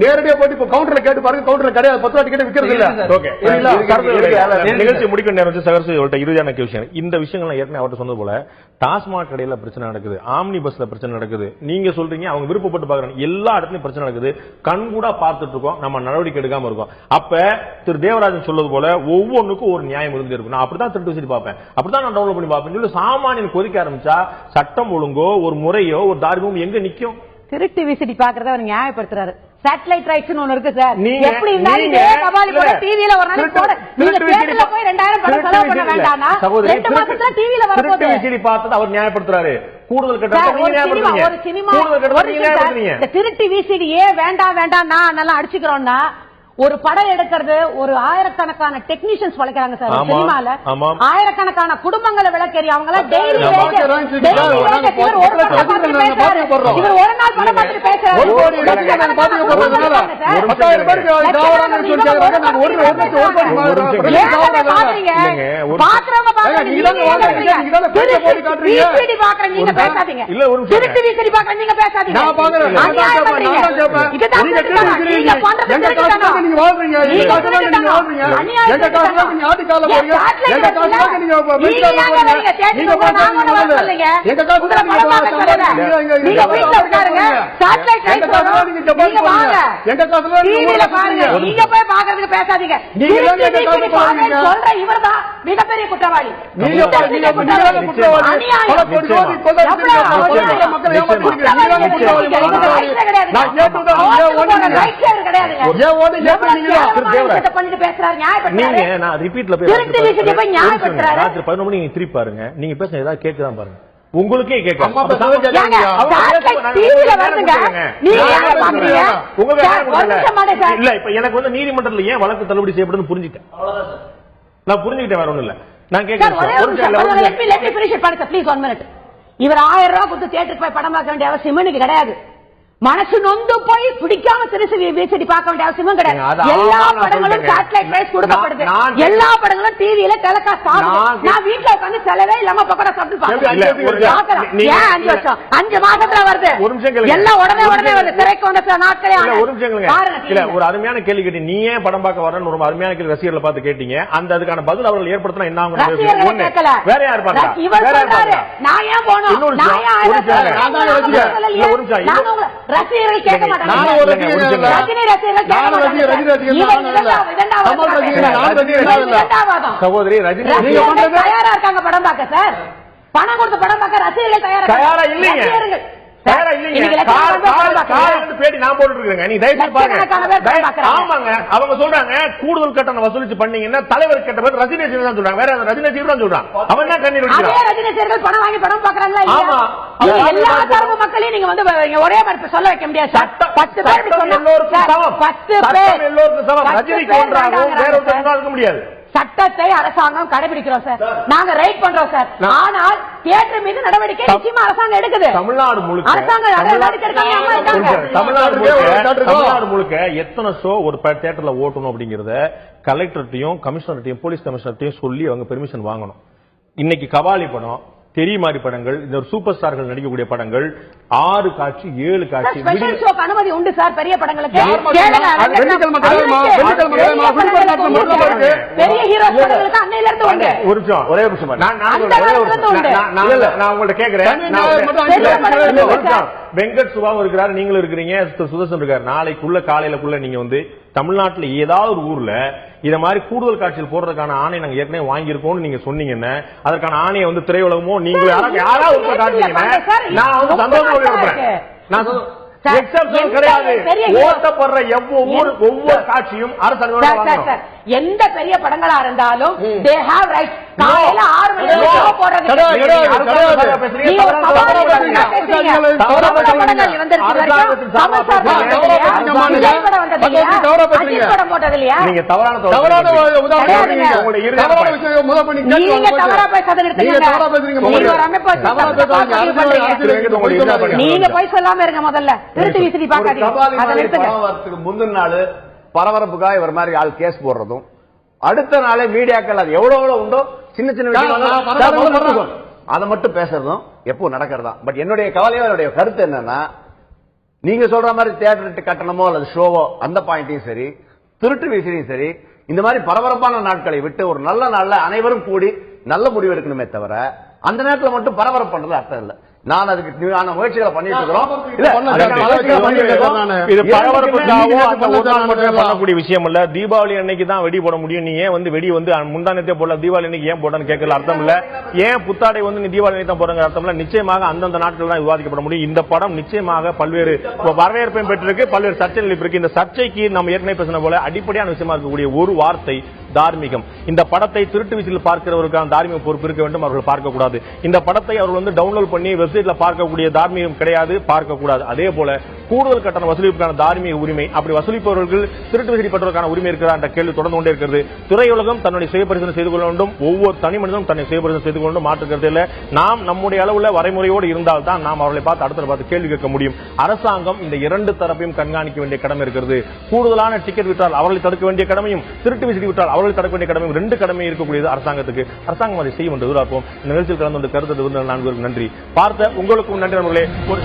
நேரடியா போட்டு கவுண்டர்ல கேட்டு பாருங்க. கவுண்டர்ல கிடையாது, 10 ரூபாய் டிக்கெட் விக்கிறது இல்ல. நிகழ்ச்சி முடிக்க நேரம் இறுதியான விஷயம். இந்த விஷயங்கள் ஏற்கனவே அவர்கிட்ட சொன்னது போல டாஸ்மாக் கடையில பிரச்சனை நடக்குது, ஆம்னி பஸ்ல பிரச்சனை நடக்குது. நீங்க சொல்றீங்க அவங்க விருப்பப்பட்டு பாக்குறாங்க. எல்லா இடத்துலயும் பிரச்சனை நடக்குது, கண் கூட பார்த்துட்டு இருக்கோம். நம்ம நடவடிக்கை எடுக்காம இருக்கோம். அப்ப திரு தேவராஜன் சொல்றது போல ஒவ்வொன்றுக்கும் ஒரு நியாயம் இருந்து இருக்கும். நான் அப்படிதான் திருட்டு வச்சுட்டு பார்ப்பேன், அப்படிதான் நான் டவுன்லோட் பண்ணி பார்ப்பேன் சொல்லி சாமானியன் கொதிக்க ஆரம்பிச்சா சட்டம் ஒழுங்கோ ஒரு முறையோ ஒரு தார்மீகமும் எங்க நிக்கும்? திருட்டு விசிடி பாக்குறத அவர் நியாயப்படுத்துறாரு. சேட்டலைட் ரைட்ஸ் ஒன்னு இருக்கு சார். நீங்க எப்படி இருந்தாலும் இதே கபாலி கூட டிவில ஒரு நாளைக்கு போட நீங்க தியேட்டர்ல போய் 2000 பணம் செலவு பண்ண வேண்டாம்னா 2 மாசத்துல டிவில வர போகுது. திருட்டு விசிடி பார்த்தது அவர் நியாயப்படுத்துறாரு. கூடுதல் கட்டணம் நீங்க நியாயப்படுத்துறீங்க. ஒரு சினிமா இந்த திருட்டு விசிடி ஏன் வேண்டாம் நான் நல்லா அடிச்சுக்கிறோம்னா, ஒரு படம் எடுக்கிறது ஒரு ஆயிரக்கணக்கான டெக்னீஷியன்ஸ் வளர்க்கறாங்க சார் சினிமால. ஆயிரக்கணக்கான குடும்பங்களை விளக்கறி அவங்க எல்லாம் டெய்லி இவர் ஒரு நாள் படம் பார்த்து பேசுறாரு. நீங்க பேசாதீங்க. திருட்டு விசிடி பாக்குற நீங்க பேசாதீங்க. நீங்க வாழ்றீங்க, எங்க காசுல நீங்க வாழ்றீங்க, எங்க காசுல நீங்க ஆதி கால போறீங்க, எங்க காசுல நீங்க மினிஸ்டர் போறீங்க, நீங்க போறீங்க, எங்க காசுல நீங்க வீட்ல உட்காருங்க, சாட்டலைட் ரைட் நீங்க வாங்க, எங்க காசுல நீங்க பாருங்க, நீங்க போய் பாக்குறதுக்கு பேசாதீங்க. நீங்க எங்க காசுல பாருங்க சொல்ற இவர்தான் மிகப்பெரிய குற்றவாளி. நீங்க குற்றவாளி பல கோடி ரூபாய் கொள்ளடிச்சீங்க, மக்கள் ஏமாத்துறீங்க. நீங்க குற்றவாளி நான் கேட்டது ஏன் ரைட் கிடையாதுங்க. ஏன் ஓடி நீங்க பேச ஏதாவது கேக்குதான் பாருங்க, உங்களுக்கே கேட்க இல்ல. இப்ப எனக்கு வந்து நீதிமன்றத்தில் ஏன் வழக்கு தள்ளுபடி செய்யப்படுதுன்னு புரிஞ்சுட்டேன். நான் புரிஞ்சுக்கிட்டேன், வேற ஒண்ணு இல்ல. நான் கேட்கிறேன் இவர் 1000 ரூபாய் கொடுத்து தியேட்டருக்கு போய் படம் பார்க்க வேண்டிய அவசியம் எனக்கு கிடையாது. மனசு நொந்து போய் பிடிக்காம திருச்சி விசிடி பார்க்க வேண்டிய அவசியமும் கிடையாது. எல்லா படங்களும் சேட்டலைட் ரைட்ஸ் கொடுக்கப்படுது, எல்லா படங்களும் டிவியில டெலிகாஸ்ட் ஆகுது. நான் வீட்டுல உட்காந்து செலவே இல்லாம பக்கோடா சாப்பிட்டு பாக்கிறேன். 5 மாசத்துல வருது, எல்லாம் உடனே வருது. திரைக்கு வந்த நாட்களே ஒரு அருமையான கேள்வி கேட்டீங்க. நீ ஏன் படம் பார்க்க வரணும் ஒரு அருமையான கேள்வி ரசிகர்களை பார்த்து கேட்டீங்க. அந்த அதுக்கான பதில் அவர்கள் ஏற்படுத்தினா என்ன ஆகும்? வேற யார் பார்த்தா? நான் ஏன் போனோம்? ரசிகர்கள் கேட்க மாட்டாங்க. ரஜினி ரசிகர்கள் சகோதரி ரஜினி தயாரா இருக்காங்க படம் பார்க்க சார். பணம் கொடுத்து படம் பார்க்க ரசிகர்கள் தயாரா இல்லைங்க. அவங்க சொல்றாங்க கூடுதல் கட்டணம் வசூலிச்சு பண்ணீங்கன்னா தலைவர் கேட்ட பேர் ரஜினி தான் சொல்றாங்க. வேற ரஜினி தான் சொல்றான். அவன் தான் கண்ணீர் ரஜினி பணம் வாங்கி படம் பாக்குறாங்களா? எல்லா தரப்பு மக்களையும் நீங்க வந்து ஒரே மாதிரி சொல்ல வைக்க முடியாது. 10 பேர் எல்லோருக்கும் சமம். ரஜினிக்கு ஒன்றாகவும் வேற ஒருத்தருக்கும் இருக்க முடியாது. சட்டத்தை அரசாங்கம் கடைபிடிக்கிறோம் சார், நாங்க ரைட் பண்றோம் சார். ஆனால் தியேட்டர் மீது நடவடிக்கை நிச்சயமா அரசாங்கம் எடுக்குது. தமிழ்நாடு முழுக்க எத்தனை ஷோ ஒரு தியேட்டர்ல ஓட்டணும் அப்படிங்கறத கலெக்டர்ட்டையும் கமிஷனர்ட்டையும் போலீஸ் கமிஷனர்ட்டையும் சொல்லி அவங்க பெர்மிஷன் வாங்கணும். இன்னைக்கு கபாலி படம் தெரிய மாதிரி படங்கள், இந்த சூப்பர் ஸ்டார்கள் நடிக்கக்கூடிய படங்கள் 6 காட்சி 7 காட்சி ஸ்பெஷல் ஷோக்கு அனுமதி உண்டு சார் பெரிய படங்களுக்கு. பெரிய ஹீரோ படங்களுக்கு அன்னையில இருந்து உண்டு. ஒரு நிமிஷம், ஒரே நிமிஷம், நான் உங்கள்ட்ட கேக்குறேன். வெங்கட் சுபாவும் இருக்கிறாரு, நீங்களும் இருக்கிறீங்க, சுதர்சன் இருக்காரு. நாளைக்குள்ள காலையிலக்குள்ள நீங்க வந்து தமிழ்நாட்டுல ஏதாவது ஒரு ஊர்ல இத மாதிரி கூடுதல் காட்சியில் போடுறதுக்கான ஆணை நாங்க ஏற்கனவே வாங்கியிருக்கோம் நீங்க சொன்னீங்கன்னா அதற்கான ஆணையை வந்து திரையுலகமோ நீங்க யாராவது காட்டுனீங்கன்னா நான் வந்து சந்தோஷமா இருப்பேன். நான் கிடையாது, ஓட்டப்படுற ஒவ்வொரு காட்சியும் அரசு எந்த பெரிய படங்களா இருந்தாலும் they have right. காலையில 6 மணி நேரம் போடுறது நீங்க தவறான நீங்க போய் சொல்லாம இருங்க. முதல்ல திருட்டு விசிறி பாக்காதீங்க. முந்தின நாள் பரபரப்புக்காக இவர் மாதிரி ஆள் கேஸ் போடுறதும், அடுத்த நாளே மீடியாக்கள் அது எவ்வளவு உண்டோ சின்ன சின்ன விஷயம் அதை மட்டும் பேசுறதும் எப்போ நடக்கிறதா. பட் என்னுடைய கவலையோ என்னுடைய கருத்து என்னன்னா, நீங்க சொல்ற மாதிரி தியேட்டர் கட்டணமோ அல்லது ஷோவோ அந்த பாயிண்டையும் சரி, திருட்டு விசிறியும் சரி, இந்த மாதிரி பரபரப்பான நாட்களை விட்டு ஒரு நல்ல நாள்ல அனைவரும் கூடி நல்ல முடிவு எடுக்கணுமே தவிர அந்த நேரத்தில் மட்டும் பரபரப்பு பண்றது அர்த்தம் இல்லை. நான் அதுக்கு முயற்சிகளை பண்ணிட்டு இருக்கிறோம். இது பரபரப்புக்காகவோ பண்ணக்கூடிய விஷயம் இல்ல. தீபாவளி அன்னைக்கு தான் வெடி போட முடியும். நீ ஏன் வந்து வெடி வந்து முந்தானத்தே போடல, தீபாவளி அன்னைக்கு ஏன் போடன்னு கேட்கல அர்த்தம் இல்ல. ஏன் புத்தாடை வந்து நீ தீபாவளி அன்னைக்கு தான் போடுங்க அர்த்தம் இல்ல. நிச்சயமாக அந்தந்த நாட்கள் தான் விவாதிக்கப்பட முடியும். இந்த படம் நிச்சயமாக பல்வேறு வரவேற்பையும் பெற்றிருக்கு, பல்வேறு சர்ச்சைகள் இருக்கு. இந்த சர்ச்சைக்கு நம்ம ஏற்கனவே பேசின போல அடிப்படையான விஷயமா இருக்கக்கூடிய ஒரு வார்த்தை தார்மீகம். இந்த படத்தை திருட்டு விசில் பார்க்கிறவருக்கான தார்மீக பொறுப்பு இருக்க வேண்டும், அவர்கள் பார்க்க கூடாது. இந்த படத்தை அவர்கள் வந்து டவுன்லோட் பண்ணி வெப்சைட்ல பார்க்கக்கூடிய தார்மீகம் கிடையாது, பார்க்க கூடாது. அதே போல கூடுதல் கட்டணம் வசூலிப்புக்கான தார்மீக உரிமை, அப்படி வசூலிப்பவர்கள் திருட்டு விசில் பெற்றதற்கான உரிமை இருக்கிறதா என்ற கேள்வி தொடர்ந்து கொண்டே இருக்கிறது. திரையுலகம் தன்னுடைய சுய பரிசோதனை செய்து கொள்ள வேண்டும், ஒவ்வொரு தனி மனிதனும் தன்னை சுய பரிசோதனை செய்து கொண்டு மாற்றுக்கிறது இல்லை. நாம் நம்முடைய அளவுல வரைமுறையோடு இருந்தால் தான் நாம் அவர்களை பார்த்து அடுத்த பார்த்து கேள்வி கேட்க முடியும். அரசாங்கம் இந்த 2 தரப்பையும் கண்காணிக்க வேண்டிய கடமை இருக்கிறது. கூடுதலான டிக்கெட் விட்டால் அவர்களை தடுக்க வேண்டிய கடமையும், திருட்டு விசில் விட்டால் அவர்களை தடுக்க வேண்டிய கடமையும் 2 கடமை இருக்கக்கூடியது அரசாங்கத்துக்கு. அரசாங்கம் அதை செய்யும் என்று எதிர்பார்ப்போம். இந்த நிகழ்ச்சியில் கலந்து கொண்டு கருத்து 4 பேருக்கு நன்றி. பார்த்த உங்களுக்கும் நன்றி நண்பர்களே. ஒரு